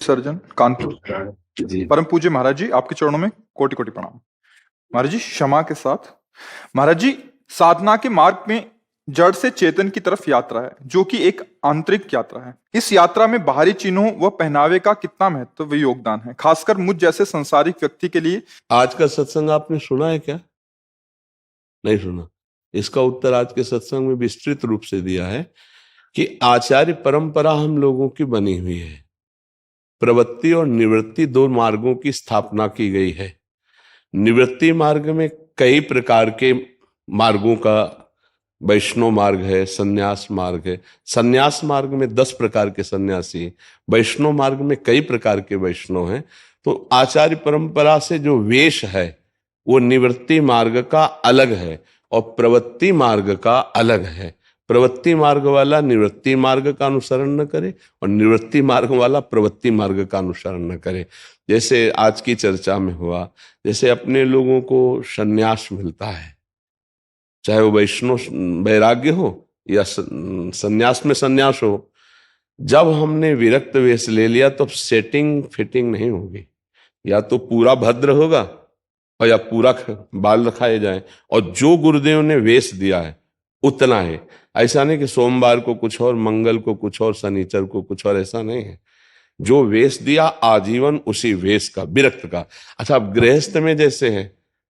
Surgeon Kanpur. जी परम पूज्य महाराज जी, आपके चरणों में कोटि कोटि प्रणाम। महाराज जी, क्षमा के साथ। महाराज जी, साधना के मार्ग में जड़ से चेतन की तरफ यात्रा है, जो कि एक आंतरिक यात्रा है। इस यात्रा में बाहरी चिन्हों व पहनावे का कितना महत्व व योगदान है, खासकर मुझ जैसे संसारिक व्यक्ति के लिए। आज का सत्संग आपने सुना है क्या? नहीं सुना? इसका उत्तर आज के सत्संग में विस्तृत रूप से दिया है कि आचार्य परंपरा हम लोगों की बनी हुई है। प्रवृत्ति और निवृत्ति दो मार्गों की स्थापना की गई है। निवृत्ति मार्ग में कई प्रकार के मार्गों का वैष्णव मार्ग है, संन्यास मार्ग है। संन्यास मार्ग में 10 प्रकार के सन्यासी, वैष्णव मार्ग में कई प्रकार के वैष्णव हैं। तो आचार्य परंपरा से जो वेश है वो निवृत्ति मार्ग का अलग है और प्रवृत्ति मार्ग का अलग है। प्रवृत्ति मार्ग वाला निवृत्ति मार्ग का अनुसरण न करे और निवृत्ति मार्ग वाला प्रवृत्ति मार्ग का अनुसरण न करे। जैसे आज की चर्चा में हुआ, जैसे अपने लोगों को संन्यास मिलता है, चाहे वो वैष्णव वैराग्य हो या संन्यास में संन्यास हो। जब हमने विरक्त वेश ले लिया तो सेटिंग फिटिंग नहीं होगी, या तो पूरा भद्र होगा और या पूरा बाल रखाए जाए। और जो गुरुदेव ने वेश दिया है उतना है। ऐसा नहीं कि सोमवार को कुछ और, मंगल को कुछ और, शनिचर को कुछ और, ऐसा नहीं है। जो वेश दिया आजीवन उसी वेश का, विरक्त का। अच्छा, आप गृहस्थ में जैसे हैं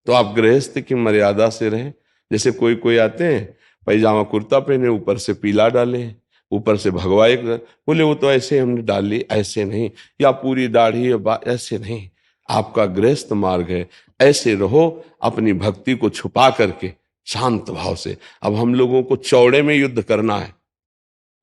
तो आप गृहस्थ की मर्यादा से रहें। जैसे कोई कोई आते हैं पैजामा कुर्ता पहने, ऊपर से पीला डाले, ऊपर से भगवा एक, बोले वो तो ऐसे हमने डाल ली। ऐसे नहीं, या पूरी दाढ़ी ऐसे नहीं। आपका गृहस्थ मार्ग है, ऐसे रहो अपनी भक्ति को छुपा करके शांत भाव से। अब हम लोगों को चौड़े में युद्ध करना है।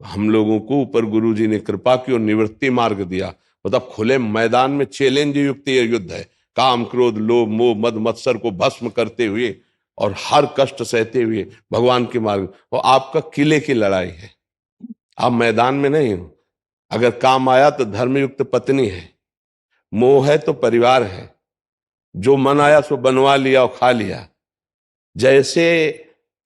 हम लोगों को ऊपर गुरु जी ने कृपा की और निवृत्ति मार्ग दिया, मतलब खुले मैदान में चैलेंज युक्त ये युद्ध है। काम क्रोध लोभ मोह मद मत्सर को भस्म करते हुए और हर कष्ट सहते हुए भगवान के मार्ग। और आपका किले की लड़ाई है, आप मैदान में नहीं हो। अगर काम आया तो धर्मयुक्त पत्नी है, मोह है तो परिवार है, जो मन आया सो बनवा लिया और खा लिया। जैसे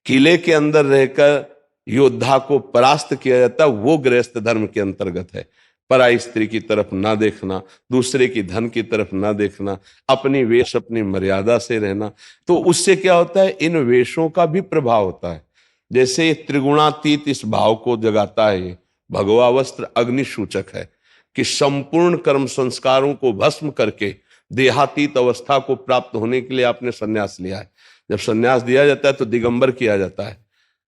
किले के अंदर रहकर योद्धा को परास्त किया जाता है, वो गृहस्थ धर्म के अंतर्गत है। पराई स्त्री की तरफ ना देखना, दूसरे की धन की ना ना देखना, अपनी वेश अपनी मर्यादा से रहना। तो उससे क्या होता है, इन वेशों का भी प्रभाव होता है। जैसे ये त्रिगुणातीत इस भाव को जगाता है। ये भगवा वस्त्र अग्नि सूचक है कि संपूर्ण कर्म संस्कारों को भस्म करके देहातीत अवस्था को प्राप्त होने के लिए आपने संन्यास लिया है। जब संन्यास दिया जाता है तो दिगंबर किया जाता है।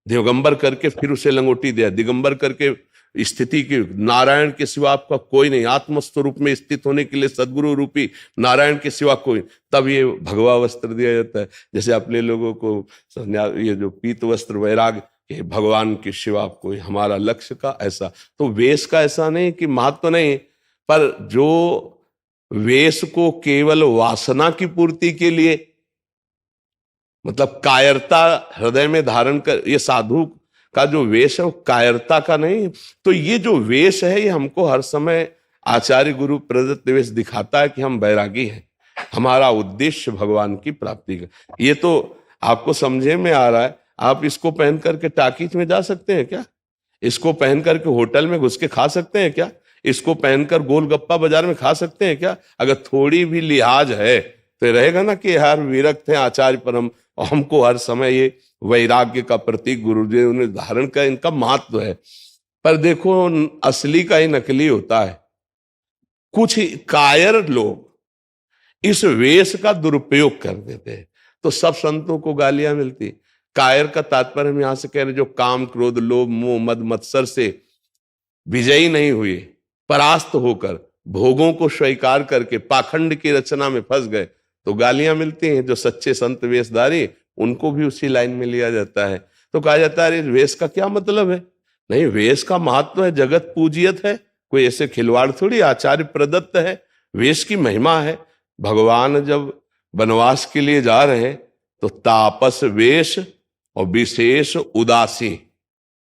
दिगंबर करके फिर उसे लंगोटी दिया, दिगंबर करके स्थिति की नारायण के सिवा आपका कोई नहीं, आत्मस्वरूप में स्थित होने के लिए सदगुरु रूपी नारायण के सिवा कोई, तब ये भगवा वस्त्र दिया जाता है। जैसे अपने लोगों को ये जो पीत वस्त्र वैराग के भगवान के सिवा कोई, हमारा लक्ष्य का ऐसा। तो वेश का ऐसा नहीं कि महत्व नहीं, पर जो वेश को केवल वासना की पूर्ति के लिए, मतलब कायरता हृदय में धारण कर, ये साधु का जो वेश है वो कायरता का नहीं। तो ये जो वेश है ये हमको हर समय आचार्य गुरु प्रदत्त वेश दिखाता है कि हम बैरागी हैं, हमारा उद्देश्य भगवान की प्राप्ति का। ये तो आपको समझे में आ रहा है। आप इसको पहन करके टाकीज में जा सकते हैं क्या? इसको पहन करके होटल में घुस के खा सकते हैं क्या? इसको पहनकर गोलगप्पा बाजार में खा सकते हैं क्या? अगर थोड़ी भी लिहाज है तो रहेगा ना कि यार विरक्त है आचार्य परम, और हमको हर समय ये वैराग्य का प्रतीक गुरुदेव ने धारण कर, इनका महत्व है। पर देखो असली का ही नकली होता है। कुछ कायर लोग इस वेश का दुरुपयोग कर देते हैं तो सब संतों को गालियां मिलती। कायर का तात्पर्य हम यहां से कह रहे जो काम क्रोध लोभ मोह मद मत्सर से विजयी नहीं हुए, परास्त होकर भोगों को स्वीकार करके पाखंड की रचना में फंस गए तो गालियां मिलती हैं। जो सच्चे संत वेशधारी उनको भी उसी लाइन में लिया जाता है। तो कहा जाता है वेश का क्या मतलब है? नहीं, वेश का महत्व है, जगत पूजियत है, कोई ऐसे खिलवाड़ थोड़ी, आचार्य प्रदत्त है, वेश की महिमा है। भगवान जब वनवास के लिए जा रहे हैं तो तापस वेश और विशेष उदासी,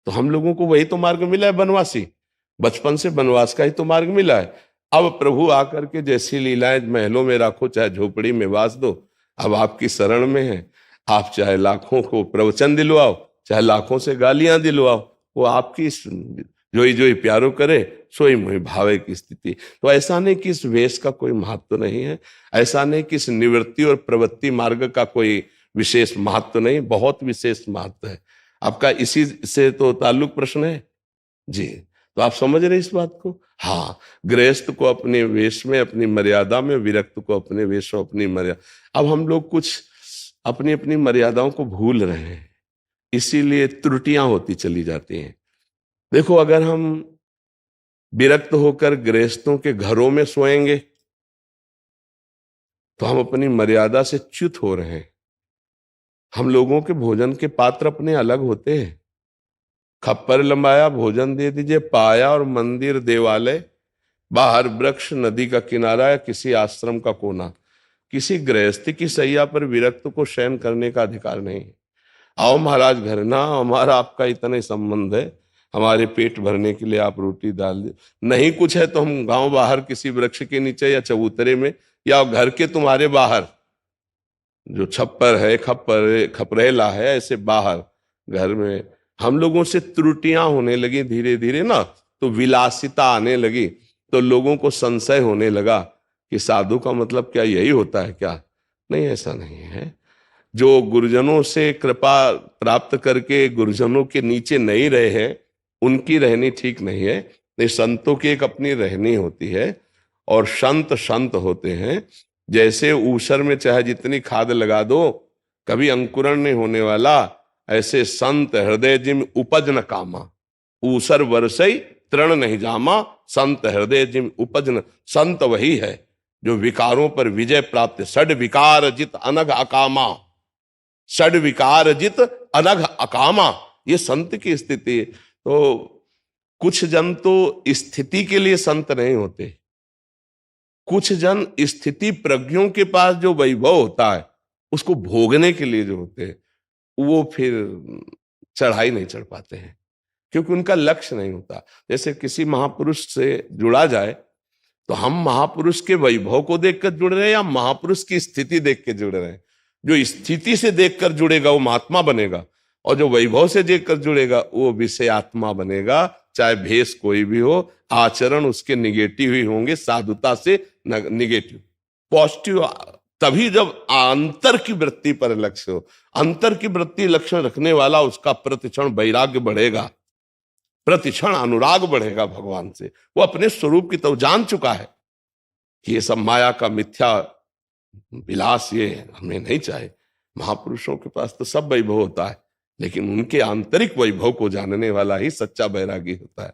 तो हम लोगों को वही तो मार्ग मिला है, वनवासी। बचपन से वनवास का ही तो मार्ग मिला है। अब प्रभु आकर के जैसी लीलाएं महलों में राखो चाहे झोपड़ी में वास दो, अब आपकी शरण में है। आप चाहे लाखों को प्रवचन दिलवाओ चाहे लाखों से गालियां दिलवाओ, वो आपकी जोई जोई प्यारो करे सोई मोहि भावे की स्थिति। तो ऐसा नहीं कि इस वेश का कोई महत्व नहीं है, ऐसा नहीं कि इस निवृत्ति और प्रवृत्ति मार्ग का कोई विशेष महत्व नहीं, बहुत विशेष महत्व है। आपका इसी से तो ताल्लुक प्रश्न है जी। तो आप समझ रहे इस बात को? हाँ, गृहस्थ को अपने वेश में अपनी मर्यादा में, विरक्त को अपने वेश में अपनी मर्यादा। अब हम लोग कुछ अपनी अपनी मर्यादाओं को भूल रहे हैं, इसीलिए त्रुटियां होती चली जाती हैं। देखो, अगर हम विरक्त होकर गृहस्थों के घरों में सोएंगे तो हम अपनी मर्यादा से च्युत हो रहे हैं। हम लोगों के भोजन के पात्र अपने अलग होते हैं। खप्पर लंबाया भोजन दे दीजिए, पाया और मंदिर देवालय, बाहर वृक्ष, नदी का किनारा या किसी आश्रम का कोना। किसी गृहस्थी की सैया पर विरक्त को शयन करने का अधिकार नहीं है। आओ महाराज घर ना, हमारा आपका इतना ही संबंध है, हमारे पेट भरने के लिए आप रोटी डाल दे। नहीं कुछ है तो हम गांव बाहर किसी वृक्ष के नीचे या चबूतरे में या घर के तुम्हारे बाहर जो छप्पर है, खपरेला है, ऐसे बाहर घर में हम लोगों से त्रुटियां होने लगी धीरे धीरे ना, तो विलासिता आने लगी, तो लोगों को संशय होने लगा कि साधु का मतलब क्या यही होता है क्या? नहीं, ऐसा नहीं है। जो गुरुजनों से कृपा प्राप्त करके गुरुजनों के नीचे नहीं रहे हैं, उनकी रहनी ठीक नहीं है। ये संतों की एक अपनी रहनी होती है, और संत संत होते हैं। जैसे ऊसर में चाहे जितनी खाद लगा दो, कभी अंकुरण नहीं होने वाला, ऐसे संत हृदय जिम उपज न कामा, ऊसर वर्षई तृण नहीं जामा, संत हृदय जिम उपज न। संत वही है जो विकारों पर विजय प्राप्त, षड विकार जित अनघ अकामा, षड विकार जित अनघ अकामा, ये संत की स्थिति है। तो कुछ जन तो स्थिति के लिए संत नहीं होते, कुछ जन स्थिति प्रज्ञों के पास जो वैभव होता है उसको भोगने के लिए जो होते हैं, वो फिर चढ़ाई नहीं चढ़ पाते हैं, क्योंकि उनका लक्ष्य नहीं होता। जैसे किसी महापुरुष से जुड़ा जाए तो हम महापुरुष के वैभव को देखकर जुड़ रहे हैं या महापुरुष की स्थिति देख के जुड़ रहे हैं? जो स्थिति से देखकर जुड़ेगा वो महात्मा बनेगा, और जो वैभव से देखकर जुड़ेगा वो विषय आत्मा बनेगा। चाहे भेष कोई भी हो, आचरण उसके निगेटिव ही होंगे, साधुता से निगेटिव। पॉजिटिव तभी जब अंतर की वृत्ति पर लक्ष्य हो। अंतर की वृत्ति लक्ष्य रखने वाला, उसका प्रतिक्षण वैराग्य बढ़ेगा, प्रतिक्षण अनुराग बढ़ेगा भगवान से। वो अपने स्वरूप की तरफ जान चुका है कि ये सब माया का मिथ्या विलास ये हमें नहीं चाहिए। महापुरुषों के पास तो सब वैभव होता है, लेकिन उनके आंतरिक वैभव को जानने वाला ही सच्चा वैरागी होता है।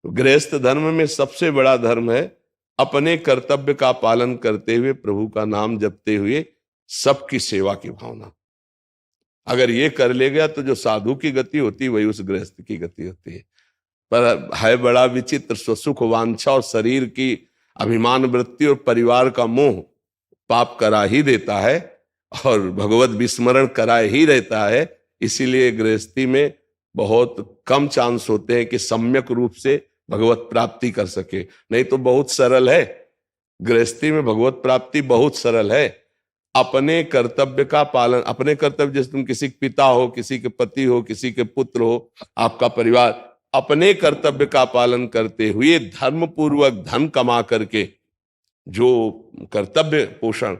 तो गृहस्थ धर्म में सबसे बड़ा धर्म है अपने कर्तव्य का पालन करते हुए, प्रभु का नाम जपते हुए सबकी सेवा की भावना। अगर ये कर ले गया तो जो साधु की गति होती है वही उस गृहस्थ की गति होती है। पर है बड़ा विचित्र, स्वसुख वांछा और शरीर की अभिमान वृत्ति और परिवार का मोह पाप करा ही देता है और भगवत विस्मरण कराए ही रहता है। इसीलिए गृहस्थी में बहुत कम चांस होते हैं कि सम्यक रूप से भगवत प्राप्ति कर सके। नहीं तो बहुत सरल है, गृहस्थी में भगवत प्राप्ति बहुत सरल है। अपने कर्तव्य का पालन, अपने कर्तव्य, जैसे तुम किसी के पिता हो, किसी के पति हो, किसी के पुत्र हो, आपका परिवार, अपने कर्तव्य का पालन करते हुए धर्म पूर्वक धन कमा करके जो कर्तव्य पोषण,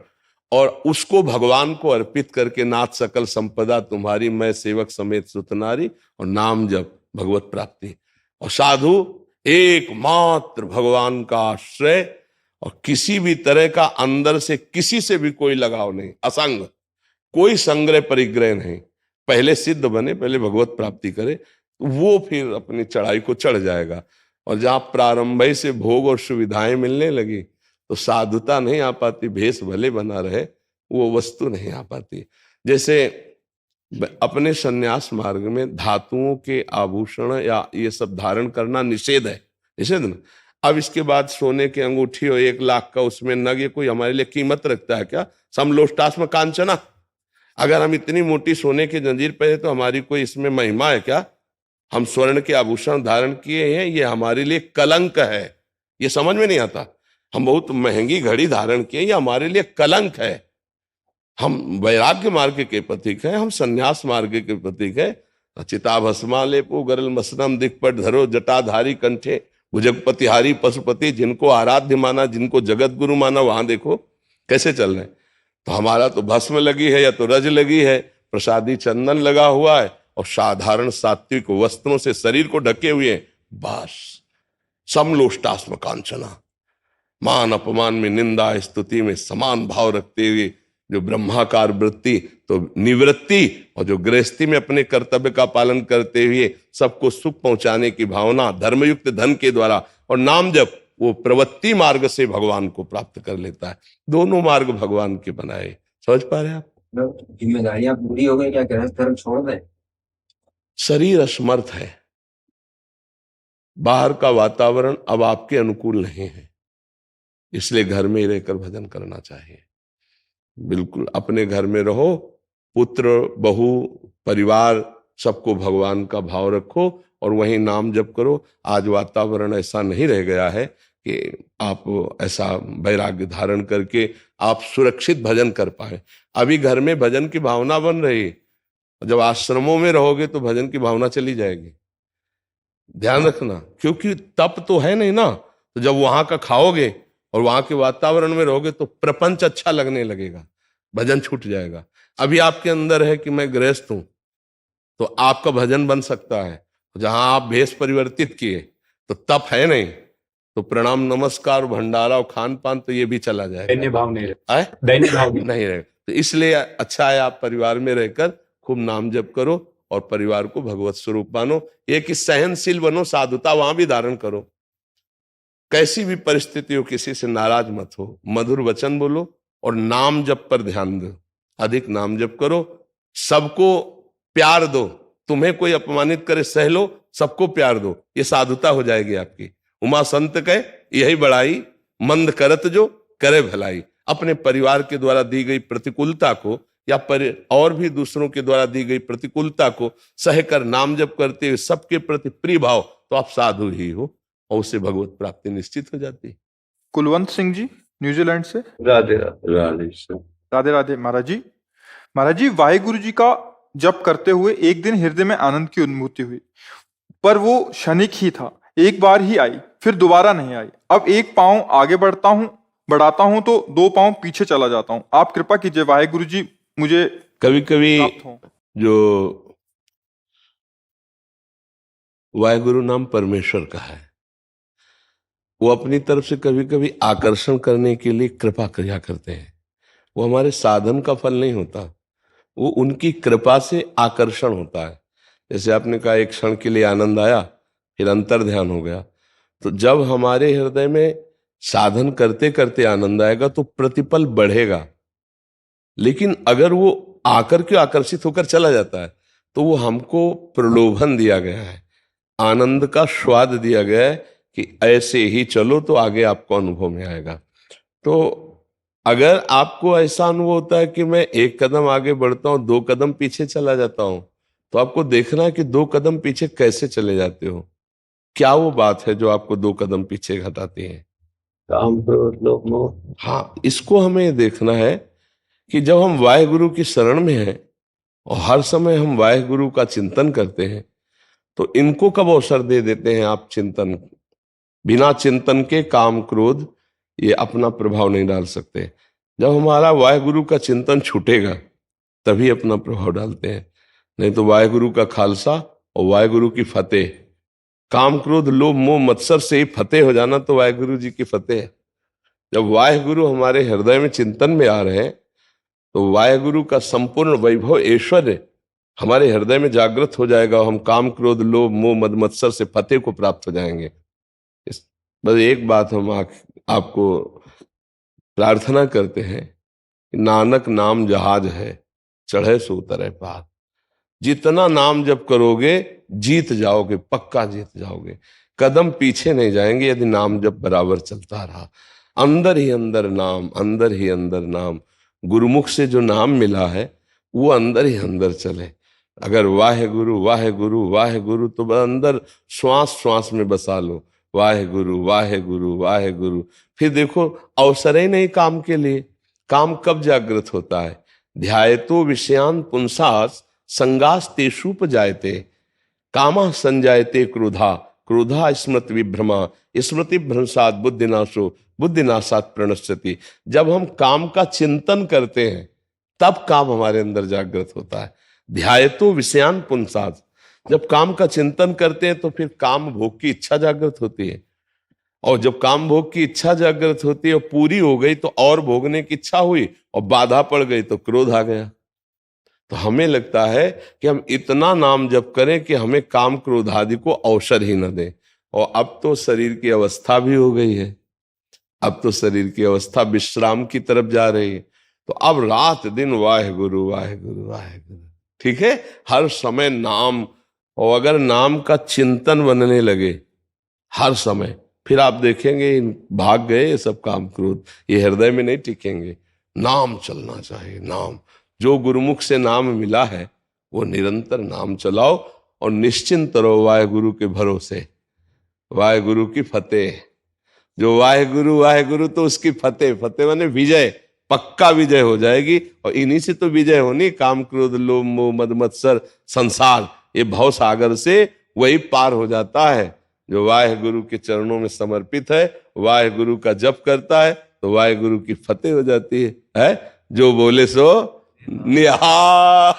और उसको भगवान को अर्पित करके, नाथ सकल संपदा तुम्हारी, मैं सेवक समेत सुतनारी, और नाम जप भगवत प्राप्ति। और साधु एकमात्र भगवान का आश्रय, और किसी भी तरह का अंदर से किसी से भी कोई लगाव नहीं, असंग, कोई संग्रह परिग्रह नहीं। पहले सिद्ध बने, पहले भगवत प्राप्ति करे, वो फिर अपनी चढ़ाई को चढ़ जाएगा। और जहां प्रारंभ से भोग और सुविधाएं मिलने लगी तो साधुता नहीं आ पाती, भेष भले बना रहे, वो वस्तु नहीं आ पाती। जैसे अपने सन्यास मार्ग में धातुओं के आभूषण या ये सब धारण करना निषेध है, निषेध ना। अब इसके बाद सोने की अंगूठी हो 1 लाख का, उसमें नग, ये कोई हमारे लिए कीमत रखता है क्या? समलोष्टास्म कांचना। अगर हम इतनी मोटी सोने की जंजीर पहने तो हमारी कोई इसमें महिमा है क्या? हम स्वर्ण के आभूषण धारण किए हैं, ये हमारे लिए कलंक है। ये समझ में नहीं आता। हम बहुत महंगी घड़ी धारण किए, ये हमारे लिए कलंक है। हम वैराग्य मार्ग के प्रतीक हैं, हम संन्यास मार्ग के प्रतीक हैं। चिता भस्मालेपो गरल मसनम दिक्पट धरो जटाधारी कंठे भुजगपतिहारी पशुपति, जिनको आराध्य माना, जिनको जगत गुरु माना, वहां देखो कैसे चल रहे हैं। तो हमारा तो भस्म लगी है या तो रज लगी है, प्रसादी चंदन लगा हुआ है और साधारण सात्विक वस्त्रों से शरीर को ढके हुए हैं। बस समलोष्टास्म कांचना, मान अपमान में, निंदा स्तुति में समान भाव रखते हुए जो ब्रह्माकार वृत्ति तो निवृत्ति, और जो गृहस्थी में अपने कर्तव्य का पालन करते हुए सबको सुख पहुंचाने की भावना धर्मयुक्त धन के द्वारा और नाम जप, वो प्रवृत्ति मार्ग से भगवान को प्राप्त कर लेता है। दोनों मार्ग भगवान के बनाए। समझ पा रहे हैं आप? जिम्मेदारियां पूरी हो गई, क्या गृहस्थ धर्म छोड़ दें? शरीर असमर्थ है, बाहर का वातावरण अब आपके अनुकूल नहीं है, इसलिए घर में ही रहकर भजन करना चाहिए। बिल्कुल अपने घर में रहो, पुत्र बहू परिवार सबको भगवान का भाव रखो और वहीं नाम जप करो। आज वातावरण ऐसा नहीं रह गया है कि आप ऐसा वैराग्य धारण करके आप सुरक्षित भजन कर पाए। अभी घर में भजन की भावना बन रही है, जब आश्रमों में रहोगे तो भजन की भावना चली जाएगी। ध्यान रखना, क्योंकि तप तो है नहीं ना, तो जब वहां का खाओगे और वहां के वातावरण में रहोगे तो प्रपंच अच्छा लगने लगेगा, भजन छूट जाएगा। अभी आपके अंदर है कि मैं गृहस्थ हूं, तो आपका भजन बन सकता है। जहां आप भेष परिवर्तित किए तो तप है नहीं, तो प्रणाम नमस्कार भंडारा और खान पान तो ये भी चला जाएगा, दैन्य भाव नहीं है? दैन्य भाव नहीं रहेगा। तो इसलिए अच्छा है आप परिवार में रहकर खूब नाम जप करो और परिवार को भगवत स्वरूप मानो। ये कि सहनशील बनो, साधुता वहां भी धारण करो, कैसी भी परिस्थिति हो किसी से नाराज मत हो, मधुर वचन बोलो और नाम जप पर ध्यान दो। अधिक नाम जप करो, सबको प्यार दो, तुम्हें कोई अपमानित करे सह लो, सबको प्यार दो, ये साधुता हो जाएगी आपकी। उमा संत कहे यही बड़ाई, मंद करत जो करे भलाई। अपने परिवार के द्वारा दी गई प्रतिकूलता को या और भी दूसरों के द्वारा दी गई प्रतिकूलता को सहकर नाम जप करते हुए सबके प्रति प्रिय भाव, तो आप साधु ही हो और उससे भगवत प्राप्ति निश्चित हो जाती है। कुलवंत सिंह जी न्यूजीलैंड से। राधे राधे राधे राधे राधे। महाराज जी वाहिगुरु जी का जप करते हुए एक दिन हृदय में आनंद की अनुभूति हुई, पर वो क्षणिक ही था, एक बार ही आई, फिर दोबारा नहीं आई। अब एक पांव आगे बढ़ाता हूं तो दो पांव पीछे चला जाता हूं। आप कृपा कीजिए वाहिगुरु जी मुझे कभी कभी जो वाहिगुरु नाम परमेश्वर का है, वो अपनी तरफ से कभी कभी आकर्षण करने के लिए कृपा क्रिया करते हैं। वो हमारे साधन का फल नहीं होता, वो उनकी कृपा से आकर्षण होता है। जैसे आपने कहा एक क्षण के लिए आनंद आया, फिर अंतर ध्यान हो गया। तो जब हमारे हृदय में साधन करते करते आनंद आएगा तो प्रतिपल बढ़ेगा, लेकिन अगर वो आकर के आकर्षित होकर चला जाता है तो वो हमको प्रलोभन दिया गया है, आनंद का स्वाद दिया गया है कि ऐसे ही चलो तो आगे आपको अनुभव में आएगा। तो अगर आपको ऐसा अनुभव होता है कि मैं एक कदम आगे बढ़ता हूं, दो कदम पीछे चला जाता हूं, तो आपको देखना है कि दो कदम पीछे कैसे चले जाते हो, क्या वो बात है जो आपको दो कदम पीछे घटाती है। काम क्रोध लोभ मोह। हाँ, इसको हमें देखना है कि जब हम वाहिगुरु की शरण में हैं और हर समय हम वाहिगुरु का चिंतन करते हैं, तो इनको कब अवसर दे देते हैं आप चिंतन। बिना चिंतन के काम क्रोध ये अपना प्रभाव नहीं डाल सकते। जब हमारा वाहिगुरु का चिंतन छूटेगा तभी अपना प्रभाव डालते हैं, नहीं तो वाहिगुरु का खालसा और वाहिगुरु की फतेह, काम क्रोध लोभ मोह मत्सर से ही फतेह हो जाना तो वाहिगुरु जी की फतेह है। जब वाहिगुरु हमारे हृदय में चिंतन में आ रहे हैं तो वाहिगुरु का संपूर्ण वैभव ऐश्वर्य हमारे हृदय में जागृत हो जाएगा और हम काम क्रोध लोभ मोह मद मत्सर से फतेह को प्राप्त हो जाएंगे। बस एक बात हम आपको प्रार्थना करते हैं कि नानक नाम जहाज है, चढ़े सो उतरे पार। जितना नाम जप करोगे जीत जाओगे, पक्का जीत जाओगे, कदम पीछे नहीं जाएंगे यदि नाम जप बराबर चलता रहा। अंदर ही अंदर नाम, अंदर ही अंदर नाम, गुरुमुख से जो नाम मिला है वो अंदर ही अंदर चले। अगर वाहिगुरु वाहिगुरु वाहिगुरु तो अंदर श्वास श्वास में बसा लो, वाहिगुरु वाहिगुरु वाहिगुरु। फिर देखो अवसर ही नहीं काम के लिए। काम कब जागृत होता है, ध्यायतो विषयान पुंसास संगास्तेषुपजायते कामः संजायते क्रोधा क्रोधा स्मृति विभ्रमा स्मृति भ्रंशात् बुद्धिनाशो बुद्धिनाशात् प्रणश्यति। जब हम काम का चिंतन करते हैं तब काम हमारे अंदर जागृत होता है। ध्यायतो विषयान पुंसात्, जब काम का चिंतन करते हैं तो फिर काम भोग की इच्छा जागृत होती है, और जब काम भोग की इच्छा जागृत होती है और पूरी हो गई तो और भोगने की इच्छा हुई और बाधा पड़ गई तो क्रोध आ गया। तो हमें लगता है कि हम इतना नाम जप करें कि हमें काम क्रोध आदि को अवसर ही न दे। और अब तो शरीर की अवस्था भी हो गई है, अब तो शरीर की अवस्था विश्राम की तरफ जा रही है। तो अब रात दिन वाहेगुरु वाहेगुरु वाहेगुरु, ठीक है, हर समय नाम। और अगर नाम का चिंतन बनने लगे हर समय, फिर आप देखेंगे भाग गए ये सब काम क्रोध, ये हृदय में नहीं टिकेंगे। नाम चलना चाहिए, नाम जो गुरुमुख से नाम मिला है वो निरंतर नाम चलाओ और निश्चिंत रहो वाहेगुरु के भरोसे। वाहेगुरु की फतेह, जो वाहेगुरु वाहेगुरु तो उसकी फतेह, फतेह माने विजय, पक्का विजय हो जाएगी। और इन्हीं से तो विजय होनी, काम क्रोध लोभ मोह मद मत्सर संसार, ये भव सागर से वही पार हो जाता है। जो वाहेगुरु के चरणों में समर्पित है, वाहेगुरु का जप करता है तो वाहेगुरु की फतेह हो जाती है? जो बोले सो निहाल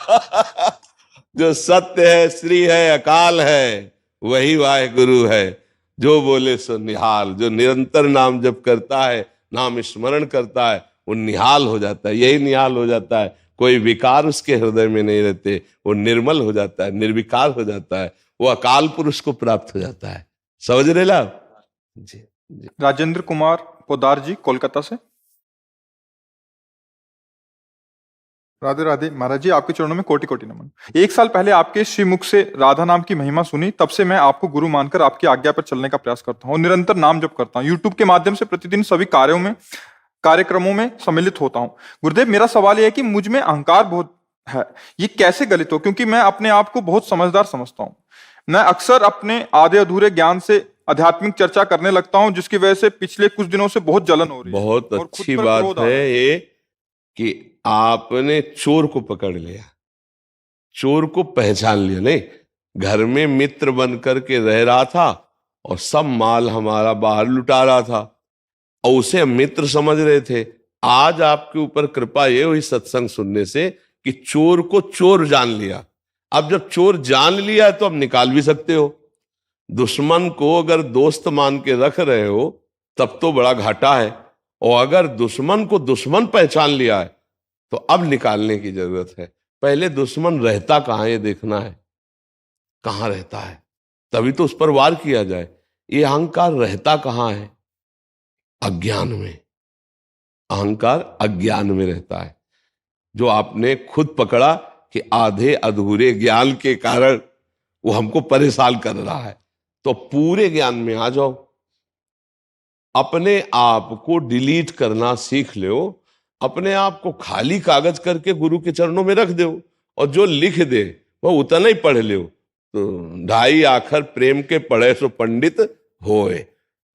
जो सत्य है, श्री है, अकाल है, वही वाहेगुरु है। जो बोले सो निहाल, जो निरंतर नाम जप करता है, नाम स्मरण करता है, वो निहाल हो जाता है। यही निहाल हो जाता है, कोई विकार उसके हृदय में नहीं रहते, वो निर्मल हो जाता है, निर्विकार हो जाता है, वो अकाल पुरुष को प्राप्त हो जाता है। समझ रहे ला? जी। राजेंद्र कुमार पोदार जी कोलकाता से। राधे राधे महाराज जी, आपके चरणों में कोटि कोटि नमन। एक साल पहले आपके श्रीमुख से राधा नाम की महिमा सुनी, तब से मैं आपको गुरु मानकर आपकी आज्ञा पर चलने का प्रयास करता हूँ और निरंतर नाम जप करता हूँ। यूट्यूब के माध्यम से प्रतिदिन सभी कार्यक्रमों में सम्मिलित होता हूँ। गुरुदेव, मेरा सवाल यह है कि मुझ में अहंकार बहुत है, ये कैसे गलित हो? क्योंकि मैं अपने आप को बहुत समझदार समझता हूँ। मैं अक्सर अपने आधे अधूरे ज्ञान से आध्यात्मिक चर्चा करने लगता हूँ, जिसकी वजह से पिछले कुछ दिनों से बहुत जलन हो रही है। बहुत अच्छी बात है ये कि आपने चोर को पकड़ लिया, चोर को पहचान लिया। नहीं, घर में मित्र बन करके रह रहा था और सब माल हमारा बाहर लुटा रहा था और उसे मित्र समझ रहे थे। आज आपके ऊपर कृपा ये हुई सत्संग सुनने से कि चोर को चोर जान लिया। अब जब चोर जान लिया है तो अब निकाल भी सकते हो। दुश्मन को अगर दोस्त मान के रख रहे हो तब तो बड़ा घाटा है, और अगर दुश्मन को दुश्मन पहचान लिया है तो अब निकालने की जरूरत है। पहले दुश्मन रहता कहाँ ये देखना है, कहाँ रहता है, तभी तो उस पर वार किया जाए। ये अहंकार रहता कहाँ है? अज्ञान में। अहंकार अज्ञान में रहता है, जो आपने खुद पकड़ा कि आधे अधूरे ज्ञान के कारण वो हमको परेशान कर रहा है। तो पूरे ज्ञान में आ जाओ, अपने आप को डिलीट करना सीख लो, अपने आप को खाली कागज करके गुरु के चरणों में रख दो और जो लिख दे वो उतना ही पढ़ लो। तो 2.5 आखर प्रेम के पढ़े सो पंडित होए,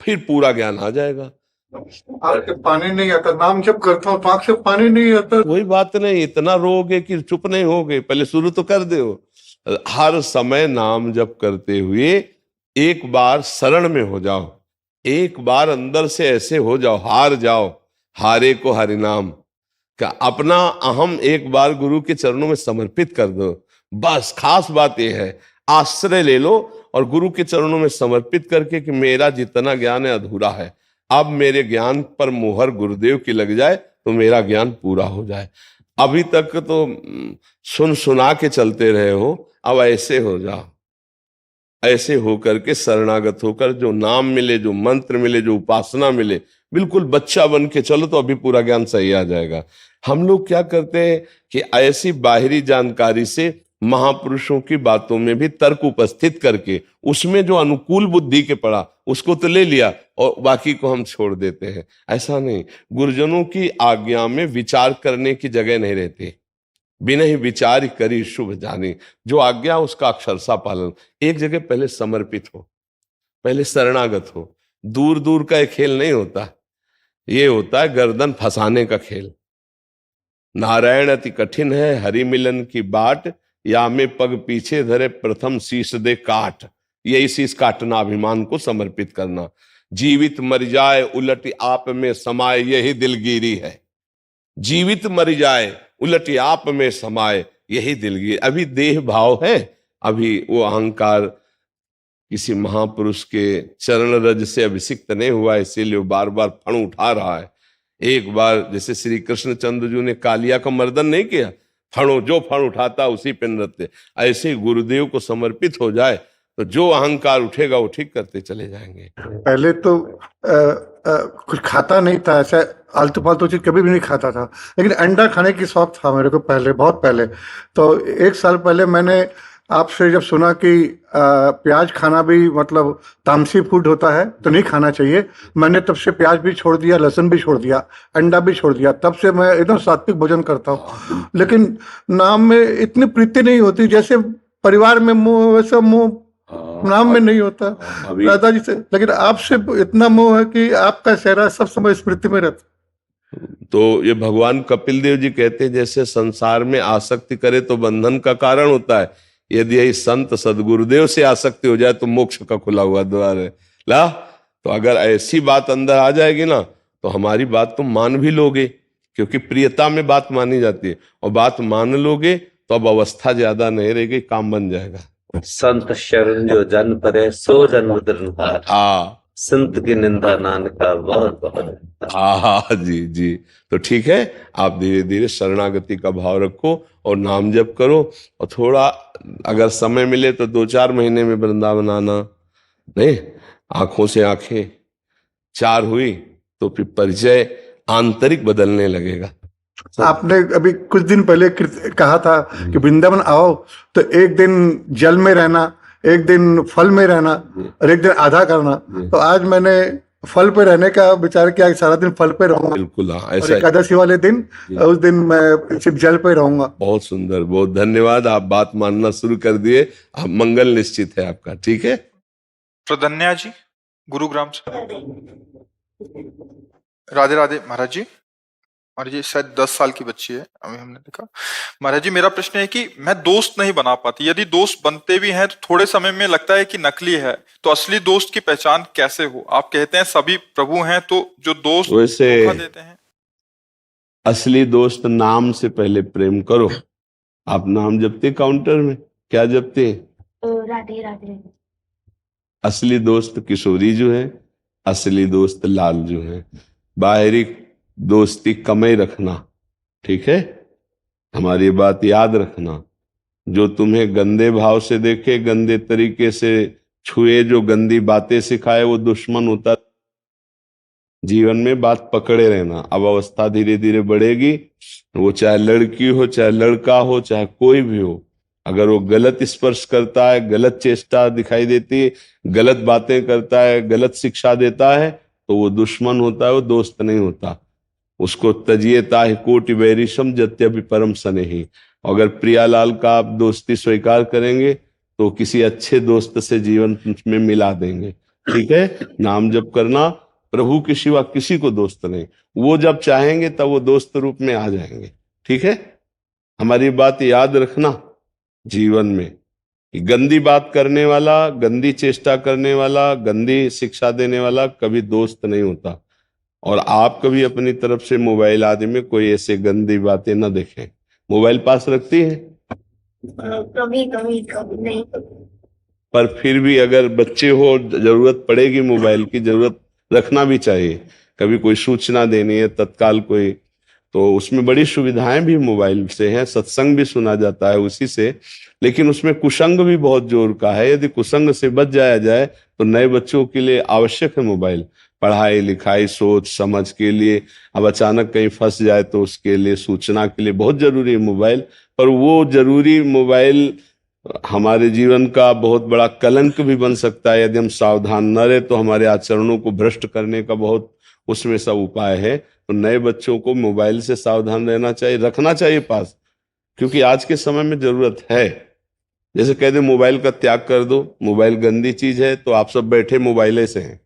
फिर पूरा ज्ञान आ जाएगा। आंख से पानी नहीं आता, नाम जब करता हूँ तो आंख से पानी नहीं आता। कोई बात नहीं, इतना रोगे कि चुप नहीं होगे, पहले शुरू तो कर दो। हर समय नाम जप करते हुए एक बार शरण में हो जाओ, एक बार अंदर से ऐसे हो जाओ, हार जाओ, हारे को हरिनाम का अपना अहम एक बार गुरु के चरणों में समर्पित कर दो। बस खास बात यह है, आश्रय ले लो और गुरु के चरणों में समर्पित करके कि मेरा जितना ज्ञान है अधूरा है, अब मेरे ज्ञान पर मुहर गुरुदेव की लग जाए तो मेरा ज्ञान पूरा हो जाए। अभी तक तो सुना के चलते रहे हो, अब ऐसे हो जाओ, ऐसे होकर के शरणागत होकर जो नाम मिले, जो मंत्र मिले, जो उपासना मिले, बिल्कुल बच्चा बन के चलो तो अभी पूरा ज्ञान सही आ जाएगा। हम लोग क्या करते हैं कि ऐसी बाहरी जानकारी से महापुरुषों की बातों में भी तर्क उपस्थित करके उसमें जो अनुकूल बुद्धि के पड़ा उसको तो ले लिया और बाकी को हम छोड़ देते हैं। ऐसा नहीं, गुरुजनों की आज्ञा में विचार करने की जगह नहीं रहती। बिना ही विचार करी शुभ जानी, जो आज्ञा उसका अक्षरशः पालन। एक जगह पहले समर्पित हो, पहले शरणागत हो। दूर दूर का एक खेल नहीं होता, ये होता है गर्दन फंसाने का खेल। नारायण अति कठिन है, हरि मिलन की बाट, या में पग पीछे धरे प्रथम शीश दे काट, यही शीश काटना, अभिमान को समर्पित करना। जीवित मर जाए उलट आप में समाये, यही दिलगिरी है। जीवित मर जाए उलट आप में समाये, यही दिलगिरी। अभी देह भाव है, अभी वो अहंकार किसी महापुरुष के चरण रज से अभिषिक्त नहीं हुआ, इसीलिए वो बार बार फण उठा रहा है। एक बार जैसे श्री कृष्णचंद्र जी ने कालिया का मर्दन नहीं किया, फणों जो फण उठाता उसी पे नृत्य, ऐसे ही गुरुदेव को समर्पित हो जाए तो जो अहंकार उठेगा वो ठीक करते चले जाएंगे। पहले तो कुछ खाता नहीं था, ऐसा आलतू फालतू चीज कभी भी नहीं खाता था, लेकिन अंडा खाने की शौक था मेरे को पहले, बहुत पहले। तो 1 साल पहले मैंने आपसे जब सुना कि प्याज खाना भी मतलब तामसी फूड होता है तो नहीं खाना चाहिए, मैंने तब से प्याज भी छोड़ दिया, लहसुन भी छोड़ दिया, अंडा भी छोड़ दिया। तब से मैं एकदम सात्विक भोजन करता हूँ। लेकिन नाम में इतनी प्रीति नहीं होती, जैसे परिवार में मोह वैसा मोह नाम में नहीं होता राधा जी से। लेकिन आपसे इतना मोह है कि आपका चेहरा सब समय स्मृति में रहता। तो ये भगवान कपिल देव जी कहते हैं, जैसे संसार में आसक्ति करे तो बंधन का कारण होता है, यदि यही संत सदगुरुदेव से आसक्ति हो जाए तो मोक्ष का खुला हुआ द्वार है। ला तो अगर ऐसी बात अंदर आ जाएगी ना तो हमारी बात तुम मान भी लोगे, क्योंकि प्रियता में बात मानी जाती है, और बात मान लोगे तो अब अवस्था ज्यादा नहीं रहेगी, काम बन जाएगा। संत शरण जो जन परे सो जन्म दृढ़, हाँ संत की निंदा नानका बहुत बहुत। हाँ जी जी। तो ठीक है, आप धीरे धीरे शरणागति का भाव रखो और नाम जप करो, और थोड़ा अगर समय मिले तो 2-4 महीने में वृंदावन आना। नहीं, आंखों से आंखें चार हुई तो फिर परिचय आंतरिक बदलने लगेगा। आपने अभी कुछ दिन पहले कहा था कि वृंदावन आओ तो एक दिन जल में रहना, एक दिन फल में रहना और एक दिन आधा करना। तो आज मैंने फल पे रहने का विचार किया, सारा दिन फल पे रहूंगा। बिल्कुल हाँ, और ऐसा एकादशी वाले दिन उस दिन मैं सिर्फ जल पे रहूंगा। बहुत सुंदर, बहुत धन्यवाद। आप बात मानना शुरू कर दिए, अब मंगल निश्चित है आपका। ठीक है, प्रधन्या जी गुरुग्राम से। राधे राधे महाराज जी। और ये शायद 10 साल की बच्ची है, अभी हमने देखा। महाराज जी, मेरा प्रश्न है कि मैं दोस्त नहीं बना पाती, यदि दोस्त बनते भी हैं तो थोड़े समय में लगता है कि नकली है, तो असली दोस्त की पहचान कैसे हो? आप कहते हैं सभी प्रभु हैं, तो जो दोस्त वैसे धोखा देते हैं। असली दोस्त नाम से पहले प्रेम करो। आप नाम जपते काउंटर में, क्या जपते? राधे राधे। असली दोस्त किशोरी जो है, असली दोस्त लाल जो है। बाहरी दोस्ती कमई रखना, ठीक है? हमारी बात याद रखना। जो तुम्हें गंदे भाव से देखे, गंदे तरीके से छुए, जो गंदी बातें सिखाए, वो दुश्मन होता। जीवन में बात पकड़े रहना। अब अवस्था धीरे धीरे बढ़ेगी, वो चाहे लड़की हो, चाहे लड़का हो, चाहे कोई भी हो, अगर वो गलत स्पर्श करता है, गलत चेष्टा दिखाई देती है, गलत बातें करता है, गलत शिक्षा देता है, तो वो दुश्मन होता है, वो दोस्त नहीं होता। उसको तजिए ताहि कोटि वैरिशम जत्यपि परम स्नेही। अगर प्रियालाल का आप दोस्ती स्वीकार करेंगे तो किसी अच्छे दोस्त से जीवन में मिला देंगे। ठीक है, नाम जप करना, प्रभु के सिवा किसी को दोस्त नहीं। वो जब चाहेंगे तब वो दोस्त रूप में आ जाएंगे। ठीक है, हमारी बात याद रखना जीवन में कि गंदी बात करने वाला, गंदी चेष्टा करने वाला, गंदी शिक्षा देने वाला कभी दोस्त नहीं होता। और आप कभी अपनी तरफ से मोबाइल आदि में कोई ऐसे गंदी बातें ना देखें। मोबाइल पास रखती है? कभी कभी कभी नहीं। पर फिर भी अगर बच्चे हो, जरूरत पड़ेगी मोबाइल की, जरूरत रखना भी चाहिए। कभी कोई सूचना देनी है तत्काल कोई, तो उसमें बड़ी सुविधाएं भी मोबाइल से हैं, सत्संग भी सुना जाता है उसी से। लेकिन उसमें कुसंग भी बहुत जोर का है। यदि कुसंग से बच जाया जाए तो नए बच्चों के लिए आवश्यक है मोबाइल, पढ़ाई लिखाई सोच समझ के लिए। अब अचानक कहीं फंस जाए तो उसके लिए, सूचना के लिए बहुत जरूरी है मोबाइल। पर वो जरूरी मोबाइल हमारे जीवन का बहुत बड़ा कलंक भी बन सकता है। यदि हम सावधान न रहे तो हमारे आचरणों को भ्रष्ट करने का बहुत उसमें सब उपाय है। तो नए बच्चों को मोबाइल से सावधान रहना चाहिए, रखना चाहिए पास, क्योंकि आज के समय में जरूरत है। जैसे कह दे मोबाइल का त्याग कर दो, मोबाइल गंदी चीज है, तो आप सब बैठे मोबाइल से हैं।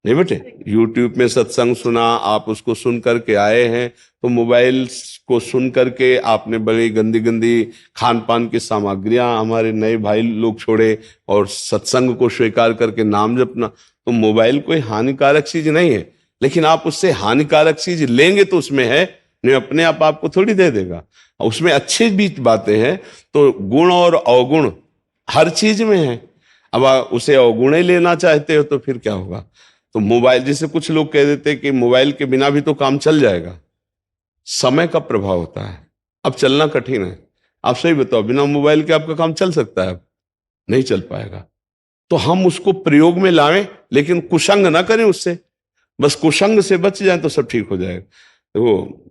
नहीं बेटे, YouTube में सत्संग सुना, आप उसको सुन करके आए हैं, तो मोबाइल को सुन करके आपने बड़ी गंदी गंदी खान पान की सामग्रियां हमारे नए भाई लोग छोड़े और सत्संग को स्वीकार करके नाम जपना। तो मोबाइल कोई हानिकारक चीज नहीं है, लेकिन आप उससे हानिकारक चीज लेंगे तो उसमें है नहीं, अपने आप आपको थोड़ी दे देगा। उसमें अच्छी भी बातें हैं, तो गुण और अवगुण हर चीज में है। अब उसे अवगुण ही लेना चाहते हो तो फिर क्या होगा? तो मोबाइल, जैसे कुछ लोग कह देते हैं कि मोबाइल के बिना भी तो काम चल जाएगा, समय का प्रभाव होता है। अब चलना कठिन है, आप सही बताओ, बिना मोबाइल के आपका काम चल सकता है? नहीं चल पाएगा। तो हम उसको प्रयोग में लाएं, लेकिन कुसंग ना करें उससे, बस कुसंग से बच जाए तो सब ठीक हो जाएगा। देखो,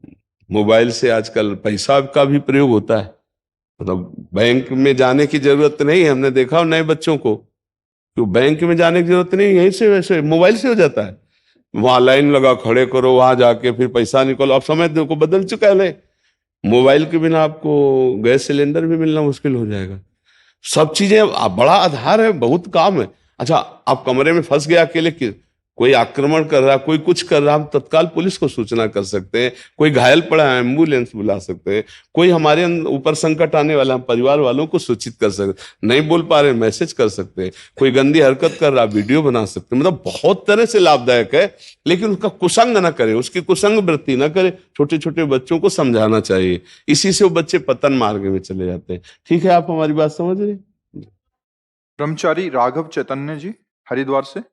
मोबाइल से आजकल पैसा का भी प्रयोग होता है, मतलब बैंक में जाने की जरूरत नहीं है। हमने देखा नए बच्चों को, तो बैंक में जाने की जरूरत नहीं, यहीं से वैसे मोबाइल से हो जाता है। वहां लाइन लगा, खड़े करो, वहां जाके फिर पैसा निकालो। अब समय को बदल चुका है, मोबाइल के बिना आपको गैस सिलेंडर भी मिलना मुश्किल हो जाएगा। सब चीजें बड़ा आधार है, बहुत काम है। अच्छा, आप कमरे में फंस गया अकेले, कोई आक्रमण कर रहा, कोई कुछ कर रहा, हम तत्काल पुलिस को सूचना कर सकते हैं। कोई घायल पड़ा है, एम्बुलेंस बुला सकते हैं। कोई हमारे ऊपर संकट आने वाला, हम परिवार वालों को सूचित कर सकते हैं। नहीं बोल पा रहे, मैसेज कर सकते हैं। कोई गंदी हरकत कर रहा, वीडियो बना सकते हैं। मतलब बहुत तरह से लाभदायक है, लेकिन उसका कुसंग ना करे, उसकी कुसंग वृत्ति ना करे। छोटे छोटे बच्चों को समझाना चाहिए, इसी से वो बच्चे पतन मार्ग में चले जाते हैं। ठीक है, आप हमारी बात समझ रहे? ब्रह्मचारी राघव चैतन्य जी, हरिद्वार से।